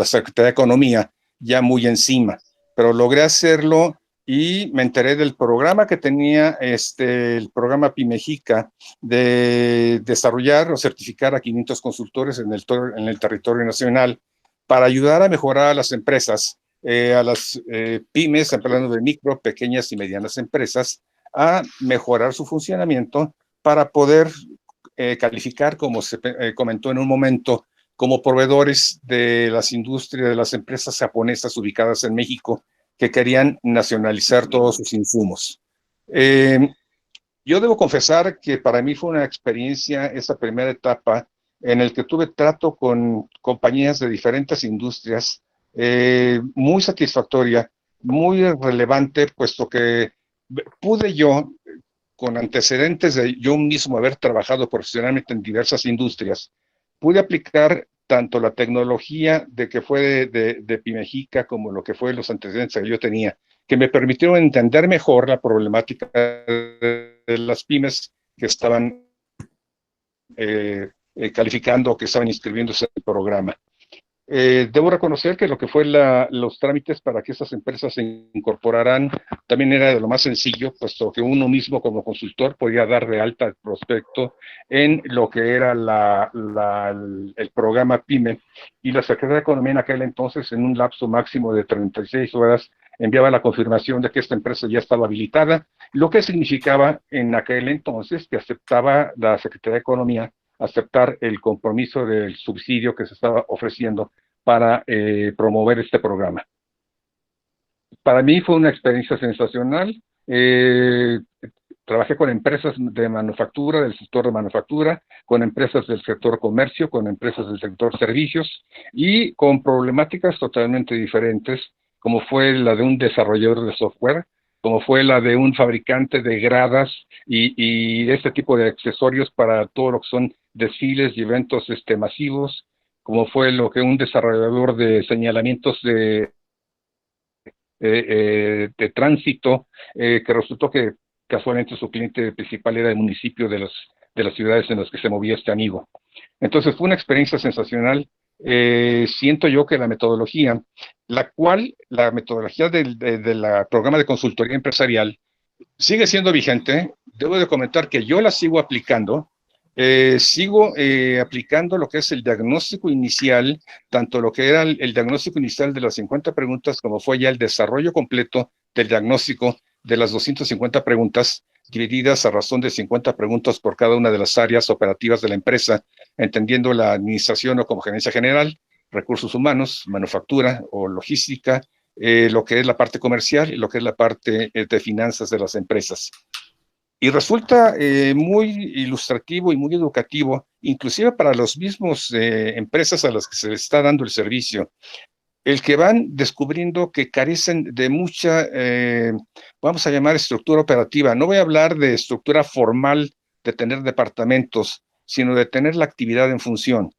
Secretaría de Economía ya muy encima, pero logré hacerlo y me enteré del programa que tenía el programa Pimejica de desarrollar o certificar a 500 consultores en el territorio nacional para ayudar a mejorar a las empresas, a las pymes, hablando de micro, pequeñas y medianas empresas, a mejorar su funcionamiento para poder calificar, como se comentó en un momento, como proveedores de las industrias, de las empresas japonesas ubicadas en México que querían nacionalizar todos sus insumos. Yo debo confesar que para mí fue una experiencia, esa primera etapa, en el que tuve trato con compañías de diferentes industrias, muy satisfactoria, muy relevante, puesto que pude yo, con antecedentes de yo mismo haber trabajado profesionalmente en diversas industrias, pude aplicar tanto la tecnología de que fue de Pimejica como lo que fue los antecedentes que yo tenía, que me permitieron entender mejor la problemática de las pymes que estaban calificando, que estaban inscribiéndose en el programa. Debo reconocer que lo que fue los trámites para que estas empresas se incorporaran también era de lo más sencillo, puesto que uno mismo como consultor podía dar de alta al prospecto en lo que era el programa PYME, y la Secretaría de Economía en aquel entonces, en un lapso máximo de 36 horas, enviaba la confirmación de que esta empresa ya estaba habilitada, lo que significaba en aquel entonces que aceptaba la Secretaría de Economía aceptar el compromiso del subsidio que se estaba ofreciendo para promover este programa. Para mí fue una experiencia sensacional. Trabajé con empresas de manufactura, del sector de manufactura, con empresas del sector comercio, con empresas del sector servicios y con problemáticas totalmente diferentes, como fue la de un desarrollador de software, como fue la de un fabricante de gradas y este tipo de accesorios para todo lo que son desfiles y eventos masivos, como fue lo que un desarrollador de señalamientos de tránsito, que resultó que casualmente su cliente principal era el municipio de las ciudades en las que se movía este amigo. Entonces fue una experiencia sensacional. Siento yo que la metodología del programa de consultoría empresarial sigue siendo vigente. Debo de comentar que yo la sigo aplicando. Sigo aplicando lo que es el diagnóstico inicial, tanto lo que era el diagnóstico inicial de las 50 preguntas, como fue ya el desarrollo completo del diagnóstico de las 250 preguntas, divididas a razón de 50 preguntas por cada una de las áreas operativas de la empresa, entendiendo la administración o como gerencia general, recursos humanos, manufactura o logística, lo que es la parte comercial y lo que es la parte de finanzas de las empresas. Y resulta muy ilustrativo y muy educativo, inclusive para los mismos empresas a las que se les está dando el servicio, el que van descubriendo que carecen de mucha, vamos a llamar estructura operativa. No voy a hablar de estructura formal de tener departamentos, sino de tener la actividad en función.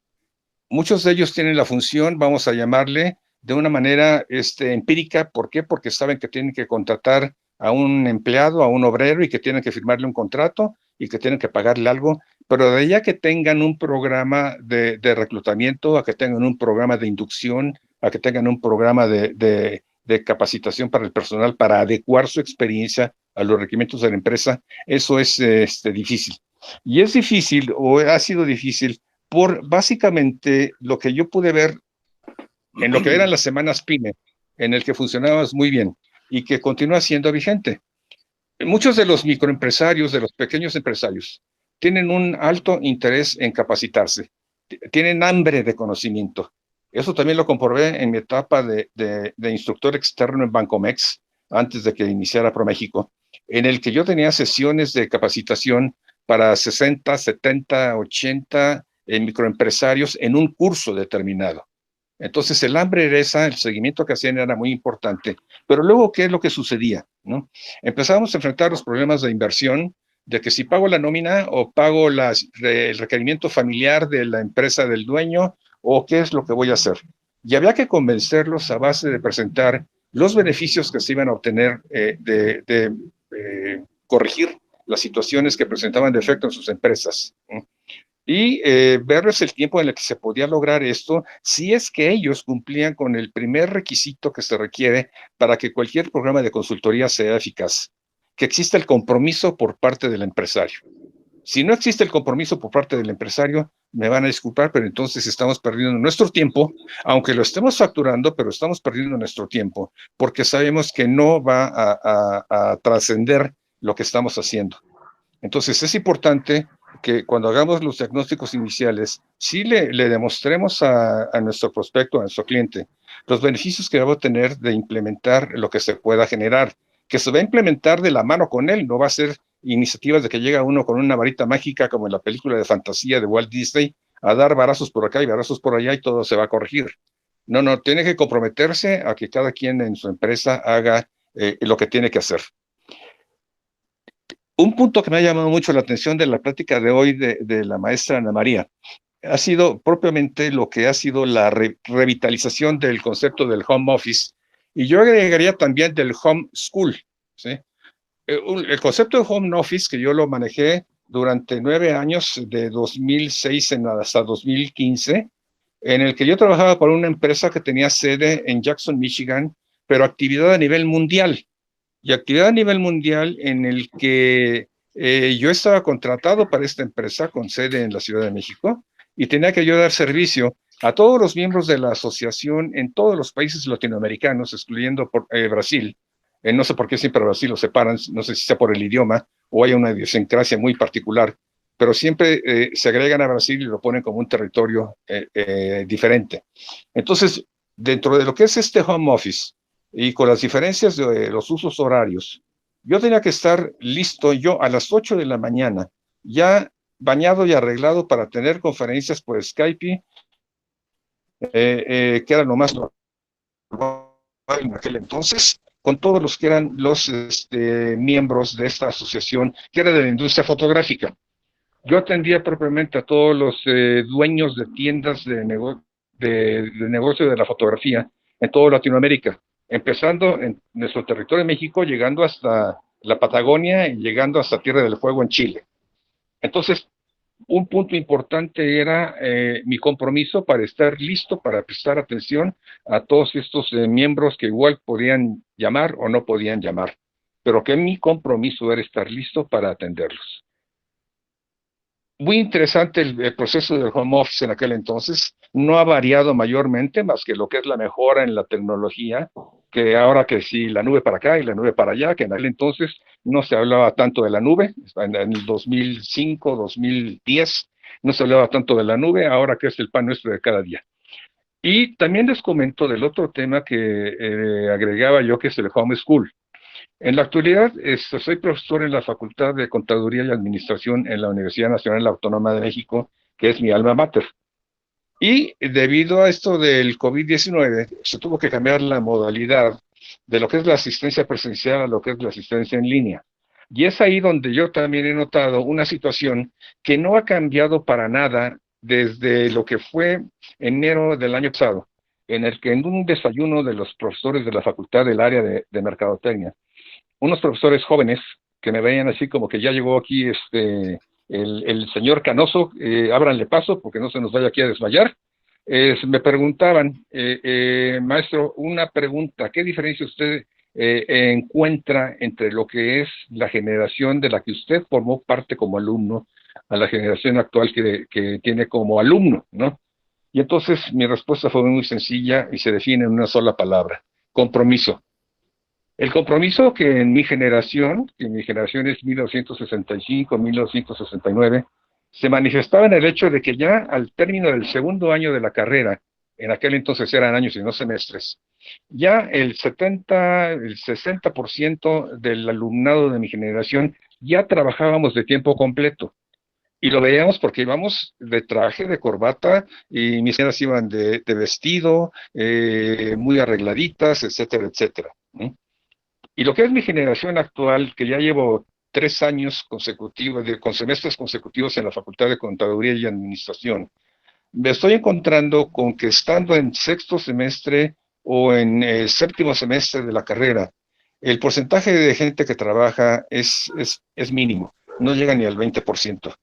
Muchos de ellos tienen la función, vamos a llamarle, de una manera empírica. ¿Por qué? Porque saben que tienen que contratar a un empleado, a un obrero, y que tienen que firmarle un contrato y que tienen que pagarle algo, pero de allá que tengan un programa de reclutamiento, a que tengan un programa de inducción, a que tengan un programa de capacitación para el personal para adecuar su experiencia a los requerimientos de la empresa, eso es difícil. Y es difícil, o ha sido difícil, por básicamente lo que yo pude ver en lo que eran las semanas PYME, en el que funcionábamos muy bien y que continúa siendo vigente. Muchos de los microempresarios, de los pequeños empresarios, tienen un alto interés en capacitarse, tienen hambre de conocimiento. Eso también lo comprobé en mi etapa de instructor externo en Bancomex, antes de que iniciara ProMéxico, en el que yo tenía sesiones de capacitación para 60, 70, 80 microempresarios en un curso determinado. Entonces el hambre era esa, el seguimiento que hacían era muy importante. Pero luego, ¿qué es lo que sucedía? ¿No? Empezábamos a enfrentar los problemas de inversión, de que si pago la nómina o pago el requerimiento familiar de la empresa del dueño, o qué es lo que voy a hacer. Y había que convencerlos a base de presentar los beneficios que se iban a obtener de corregir las situaciones que presentaban defecto en sus empresas, ¿no? Y verles el tiempo en el que se podía lograr esto, si es que ellos cumplían con el primer requisito que se requiere para que cualquier programa de consultoría sea eficaz, que exista el compromiso por parte del empresario. Si no existe el compromiso por parte del empresario, me van a disculpar, pero entonces estamos perdiendo nuestro tiempo, aunque lo estemos facturando, pero estamos perdiendo nuestro tiempo, porque sabemos que no va a trascender lo que estamos haciendo. Entonces es importante que cuando hagamos los diagnósticos iniciales, sí le demostremos a nuestro prospecto, a nuestro cliente, los beneficios que va a tener de implementar lo que se pueda generar, que se va a implementar de la mano con él, no va a ser iniciativas de que llega uno con una varita mágica como en la película de fantasía de Walt Disney, a dar varazos por acá y varazos por allá y todo se va a corregir. No, no, tiene que comprometerse a que cada quien en su empresa haga lo que tiene que hacer. Un punto que me ha llamado mucho la atención de la plática de hoy de la maestra Ana María ha sido propiamente lo que ha sido la revitalización del concepto del home office, y yo agregaría también del home school, ¿sí? El concepto de home office, que yo lo manejé durante 9 años, de 2006 hasta 2015, en el que yo trabajaba para una empresa que tenía sede en Jackson, Michigan, pero actividad a nivel mundial. Y actividad a nivel mundial en el que yo estaba contratado para esta empresa con sede en la Ciudad de México y tenía que yo dar servicio a todos los miembros de la asociación en todos los países latinoamericanos, excluyendo Brasil. No sé por qué siempre a Brasil lo separan, no sé si sea por el idioma o hay una idiosincrasia muy particular, pero siempre se agregan a Brasil y lo ponen como un territorio diferente. Entonces, dentro de lo que es este home office, y con las diferencias de los usos horarios, yo tenía que estar listo yo a las 8 de la mañana, ya bañado y arreglado para tener conferencias por Skype, que era lo más normal en aquel entonces, con todos los que eran los miembros de esta asociación, que era de la industria fotográfica. Yo atendía propiamente a todos los dueños de tiendas de negocio de la fotografía en toda Latinoamérica, empezando en nuestro territorio de México, llegando hasta la Patagonia y llegando hasta Tierra del Fuego en Chile. Entonces, un punto importante era mi compromiso para estar listo para prestar atención a todos estos miembros que igual podían llamar o no podían llamar, pero que mi compromiso era estar listo para atenderlos. Muy interesante el proceso del home office en aquel entonces. No ha variado mayormente, más que lo que es la mejora en la tecnología, que ahora que sí, la nube para acá y la nube para allá, que en aquel entonces no se hablaba tanto de la nube, en el 2005, 2010, no se hablaba tanto de la nube, ahora que es el pan nuestro de cada día. Y también les comento del otro tema que agregaba yo, que es el home school. En la actualidad, soy profesor en la Facultad de Contaduría y Administración en la Universidad Nacional Autónoma de México, que es mi alma mater. Y debido a esto del COVID-19, se tuvo que cambiar la modalidad de lo que es la asistencia presencial a lo que es la asistencia en línea. Y es ahí donde yo también he notado una situación que no ha cambiado para nada desde lo que fue enero del año pasado, en el que en un desayuno de los profesores de la facultad del área de Mercadotecnia, unos profesores jóvenes que me veían así como que ya llegó aquí el señor Canoso, ábranle paso porque no se nos vaya aquí a desmayar. Me preguntaban, maestro, una pregunta, ¿qué diferencia usted encuentra entre lo que es la generación de la que usted formó parte como alumno a la generación actual que tiene como alumno, ¿no? Y entonces mi respuesta fue muy sencilla y se define en una sola palabra: compromiso. El compromiso que en mi generación es 1965-1969, se manifestaba en el hecho de que ya al término del segundo año de la carrera, en aquel entonces eran años y no semestres, ya el 60% del alumnado de mi generación ya trabajábamos de tiempo completo. Y lo veíamos porque íbamos de traje, de corbata, y mis señoras iban de vestido, muy arregladitas, etcétera, etcétera, ¿no? Y lo que es mi generación actual, que ya llevo 3 años consecutivos, con semestres consecutivos en la Facultad de Contaduría y Administración, me estoy encontrando con que estando en sexto semestre o en séptimo semestre de la carrera, el porcentaje de gente que trabaja es mínimo, no llega ni al 20%.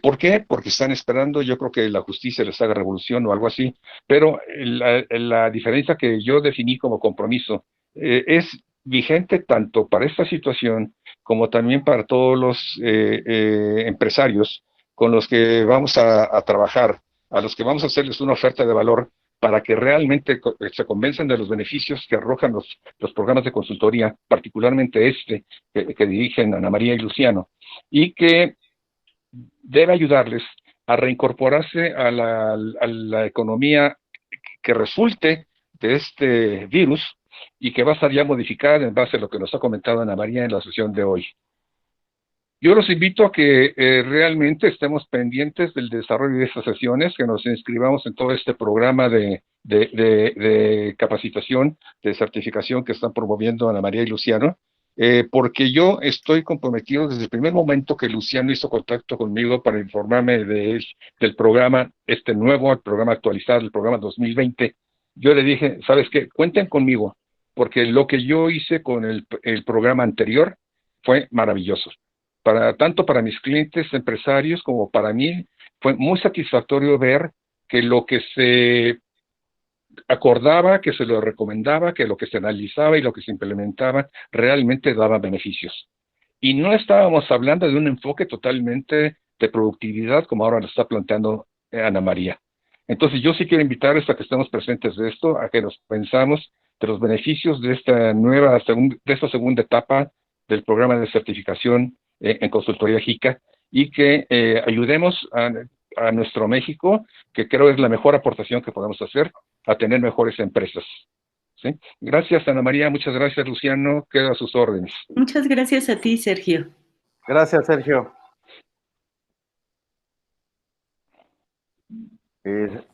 ¿Por qué? Porque están esperando, yo creo que la justicia les haga revolución o algo así, pero la diferencia que yo definí como compromiso es vigente tanto para esta situación como también para todos los empresarios con los que vamos a trabajar, a los que vamos a hacerles una oferta de valor para que realmente se convenzan de los beneficios que arrojan los programas de consultoría, particularmente que dirigen Ana María y Luciano, y que debe ayudarles a reincorporarse a la economía que resulte de este virus y que va a estar ya modificada en base a lo que nos ha comentado Ana María en la sesión de hoy. Yo los invito a que realmente estemos pendientes del desarrollo de estas sesiones, que nos inscribamos en todo este programa de capacitación, de certificación que están promoviendo Ana María y Luciano, porque yo estoy comprometido desde el primer momento que Luciano hizo contacto conmigo para informarme del programa, nuevo, el programa actualizado, el programa 2020. Yo le dije, ¿sabes qué? Cuenten conmigo, porque lo que yo hice con el programa anterior fue maravilloso. Tanto para mis clientes empresarios como para mí, fue muy satisfactorio ver que lo que se acordaba, que se lo recomendaba, que lo que se analizaba y lo que se implementaba realmente daba beneficios. Y no estábamos hablando de un enfoque totalmente de productividad como ahora lo está planteando Ana María. Entonces yo sí quiero invitarles a que estemos presentes de esto, a que nos pensamos de los beneficios de esta segunda etapa del programa de certificación en consultoría JICA, y que ayudemos a nuestro México, que creo es la mejor aportación que podemos hacer, a tener mejores empresas. ¿Sí? Gracias, Ana María, muchas gracias, Luciano, quedo a sus órdenes. Muchas gracias a ti, Sergio. Gracias, Sergio.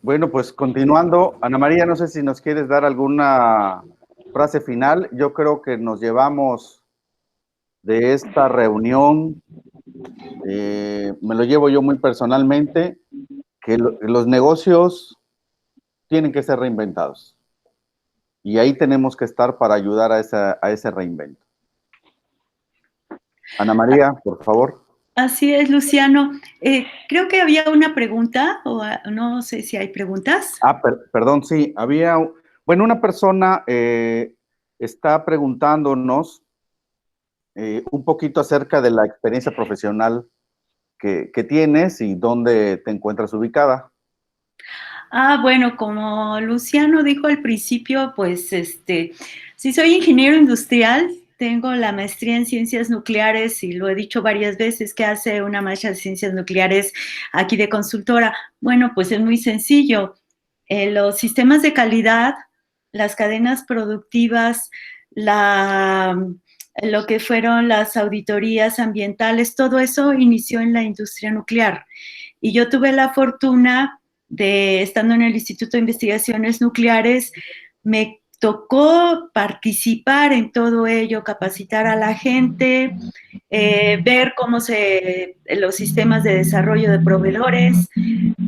Bueno, pues continuando, Ana María, no sé si nos quieres dar alguna frase final. Yo creo que nos llevamos de esta reunión, me lo llevo yo muy personalmente, que los negocios tienen que ser reinventados. Y ahí tenemos que estar para ayudar a ese reinvento. Ana María, por favor. Así es, Luciano. Creo que había una pregunta, o no sé si hay preguntas. Perdón, sí, bueno, una persona está preguntándonos un poquito acerca de la experiencia profesional que tienes y dónde te encuentras ubicada. Bueno, como Luciano dijo al principio, pues sí soy ingeniero industrial, tengo la maestría en ciencias nucleares y lo he dicho varias veces, que hace una maestría de ciencias nucleares aquí de consultora. Bueno, pues es muy sencillo. Los sistemas de calidad, las cadenas productivas, la lo que fueron las auditorías ambientales, todo eso inició en la industria nuclear. Y yo tuve la fortuna de, estando en el Instituto de Investigaciones Nucleares, me tocó participar en todo ello, capacitar a la gente, ver cómo los sistemas de desarrollo de proveedores.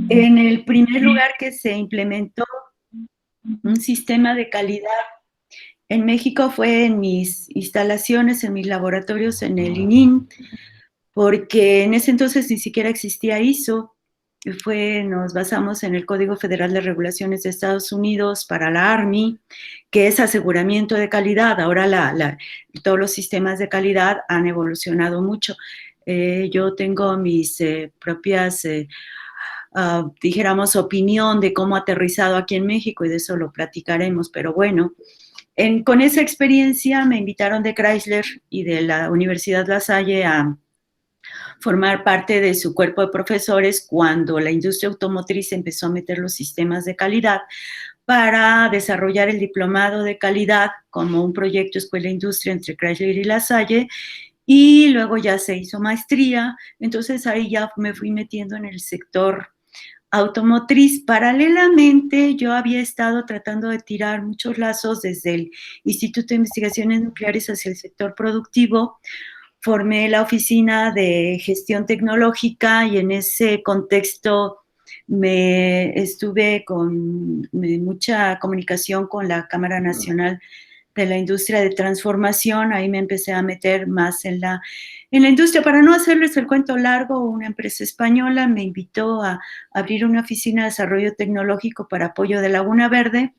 En el primer lugar que se implementó un sistema de calidad en México fue en mis instalaciones, en mis laboratorios, en el ININ, porque en ese entonces ni siquiera existía ISO. Nos basamos en el Código Federal de Regulaciones de Estados Unidos para la Army, que es aseguramiento de calidad. Ahora todos los sistemas de calidad han evolucionado mucho. Yo tengo mis propias, dijéramos, opinión de cómo ha aterrizado aquí en México y de eso lo platicaremos, pero bueno. Con esa experiencia me invitaron de Chrysler y de la Universidad La Salle a formar parte de su cuerpo de profesores cuando la industria automotriz empezó a meter los sistemas de calidad para desarrollar el diplomado de calidad como un proyecto escuela-industria entre Chrysler y La Salle, y luego ya se hizo maestría. Entonces ahí ya me fui metiendo en el sector automotriz. Paralelamente, yo había estado tratando de tirar muchos lazos desde el Instituto de Investigaciones Nucleares hacia el sector productivo. Formé la oficina de gestión tecnológica y en ese contexto estuve con mucha comunicación con la Cámara Nacional de la Industria de Transformación. Ahí me empecé a meter más en la industria. Para no hacerles el cuento largo, una empresa española me invitó a abrir una oficina de desarrollo tecnológico para apoyo de Laguna Verde.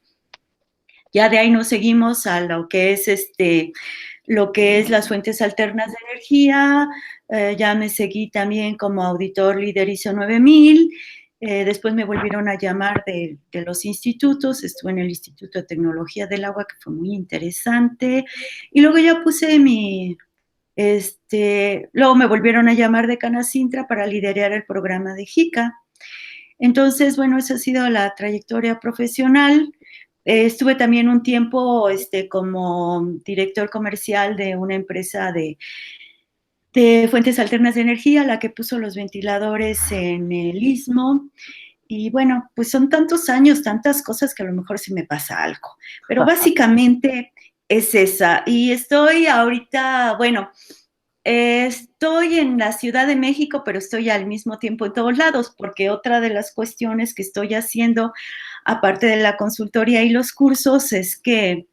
Ya de ahí nos seguimos a lo que es las fuentes alternas de energía. Ya me seguí también como auditor líder ISO 9000. Después me volvieron a llamar de los institutos. Estuve en el Instituto de Tecnología del Agua, que fue muy interesante. Y luego ya puse luego me volvieron a llamar de Canacintra para liderar el programa de JICA. Entonces, bueno, esa ha sido la trayectoria profesional. Estuve también un tiempo como director comercial de una empresa de fuentes alternas de energía, la que puso los ventiladores en el Istmo. Y bueno, pues son tantos años, tantas cosas que a lo mejor sí me pasa algo. Pero básicamente es esa. Y estoy ahorita, bueno, estoy en la Ciudad de México, pero estoy al mismo tiempo en todos lados, porque otra de las cuestiones que estoy haciendo, aparte de la consultoría y los cursos, es que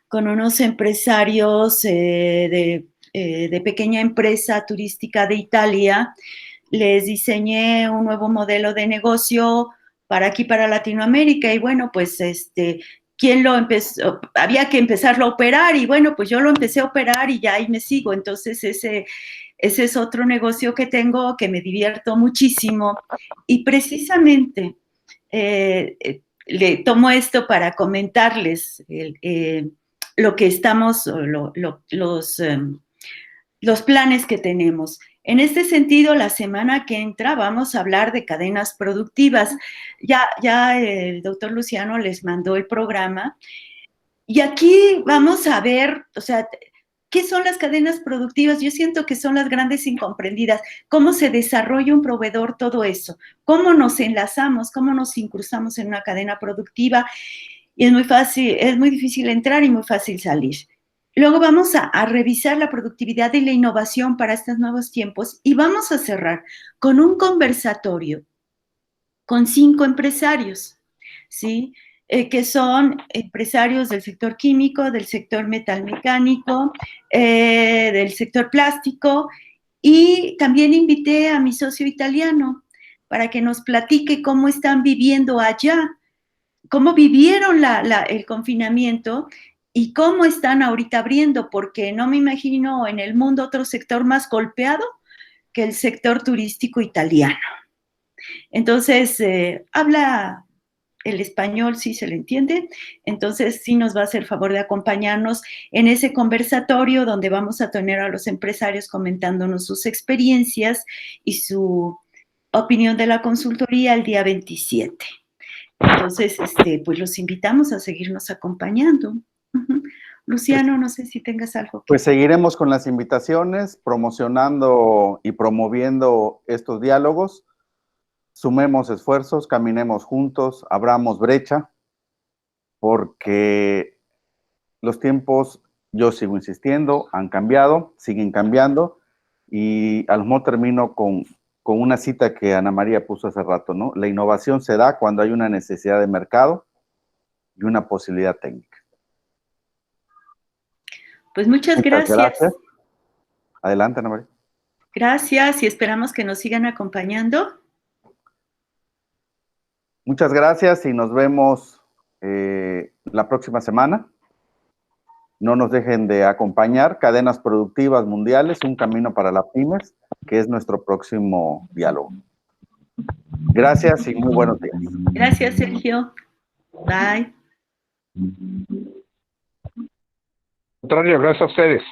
con unos empresarios de pequeña empresa turística de Italia, les diseñé un nuevo modelo de negocio para aquí, para Latinoamérica, y bueno, pues ¿quién lo empezó? Había que empezarlo a operar, y bueno, pues yo lo empecé a operar y ya ahí me sigo. Entonces ese es otro negocio que tengo, que me divierto muchísimo, y precisamente le tomo esto para comentarles lo que estamos, los planes que tenemos. En este sentido, la semana que entra vamos a hablar de cadenas productivas. Ya el doctor Luciano les mandó el programa, y aquí vamos a ver, o sea, ¿qué son las cadenas productivas? Yo siento que son las grandes incomprendidas. ¿Cómo se desarrolla un proveedor? Todo eso. ¿Cómo nos enlazamos? ¿Cómo nos incrustamos en una cadena productiva? Y es muy fácil, es muy difícil entrar y muy fácil salir. Luego vamos a revisar la productividad y la innovación para estos nuevos tiempos, y vamos a cerrar con un conversatorio con 5 empresarios, ¿sí? Que son empresarios del sector químico, del sector metalmecánico, del sector plástico, y también invité a mi socio italiano para que nos platique cómo están viviendo allá, cómo vivieron el confinamiento y cómo están ahorita abriendo, porque no me imagino en el mundo otro sector más golpeado que el sector turístico italiano. Entonces, habla el español, sí se le entiende. Entonces, sí nos va a hacer favor de acompañarnos en ese conversatorio donde vamos a tener a los empresarios comentándonos sus experiencias y su opinión de la consultoría el día 27. Entonces, pues los invitamos a seguirnos acompañando. Luciano, no sé si tengas algo. Pues seguiremos con las invitaciones, promocionando y promoviendo estos diálogos. Sumemos esfuerzos, caminemos juntos, abramos brecha, porque los tiempos, yo sigo insistiendo, han cambiado, siguen cambiando, y a lo mejor termino con una cita que Ana María puso hace rato, ¿no? La innovación se da cuando hay una necesidad de mercado y una posibilidad técnica. Pues muchas gracias. Adelante, Ana María. Gracias y esperamos que nos sigan acompañando. Muchas gracias y nos vemos la próxima semana. No nos dejen de acompañar. Cadenas Productivas Mundiales, un camino para las pymes, que es nuestro próximo diálogo. Gracias y muy buenos días. Gracias, Sergio. Bye. Contrario, gracias a ustedes.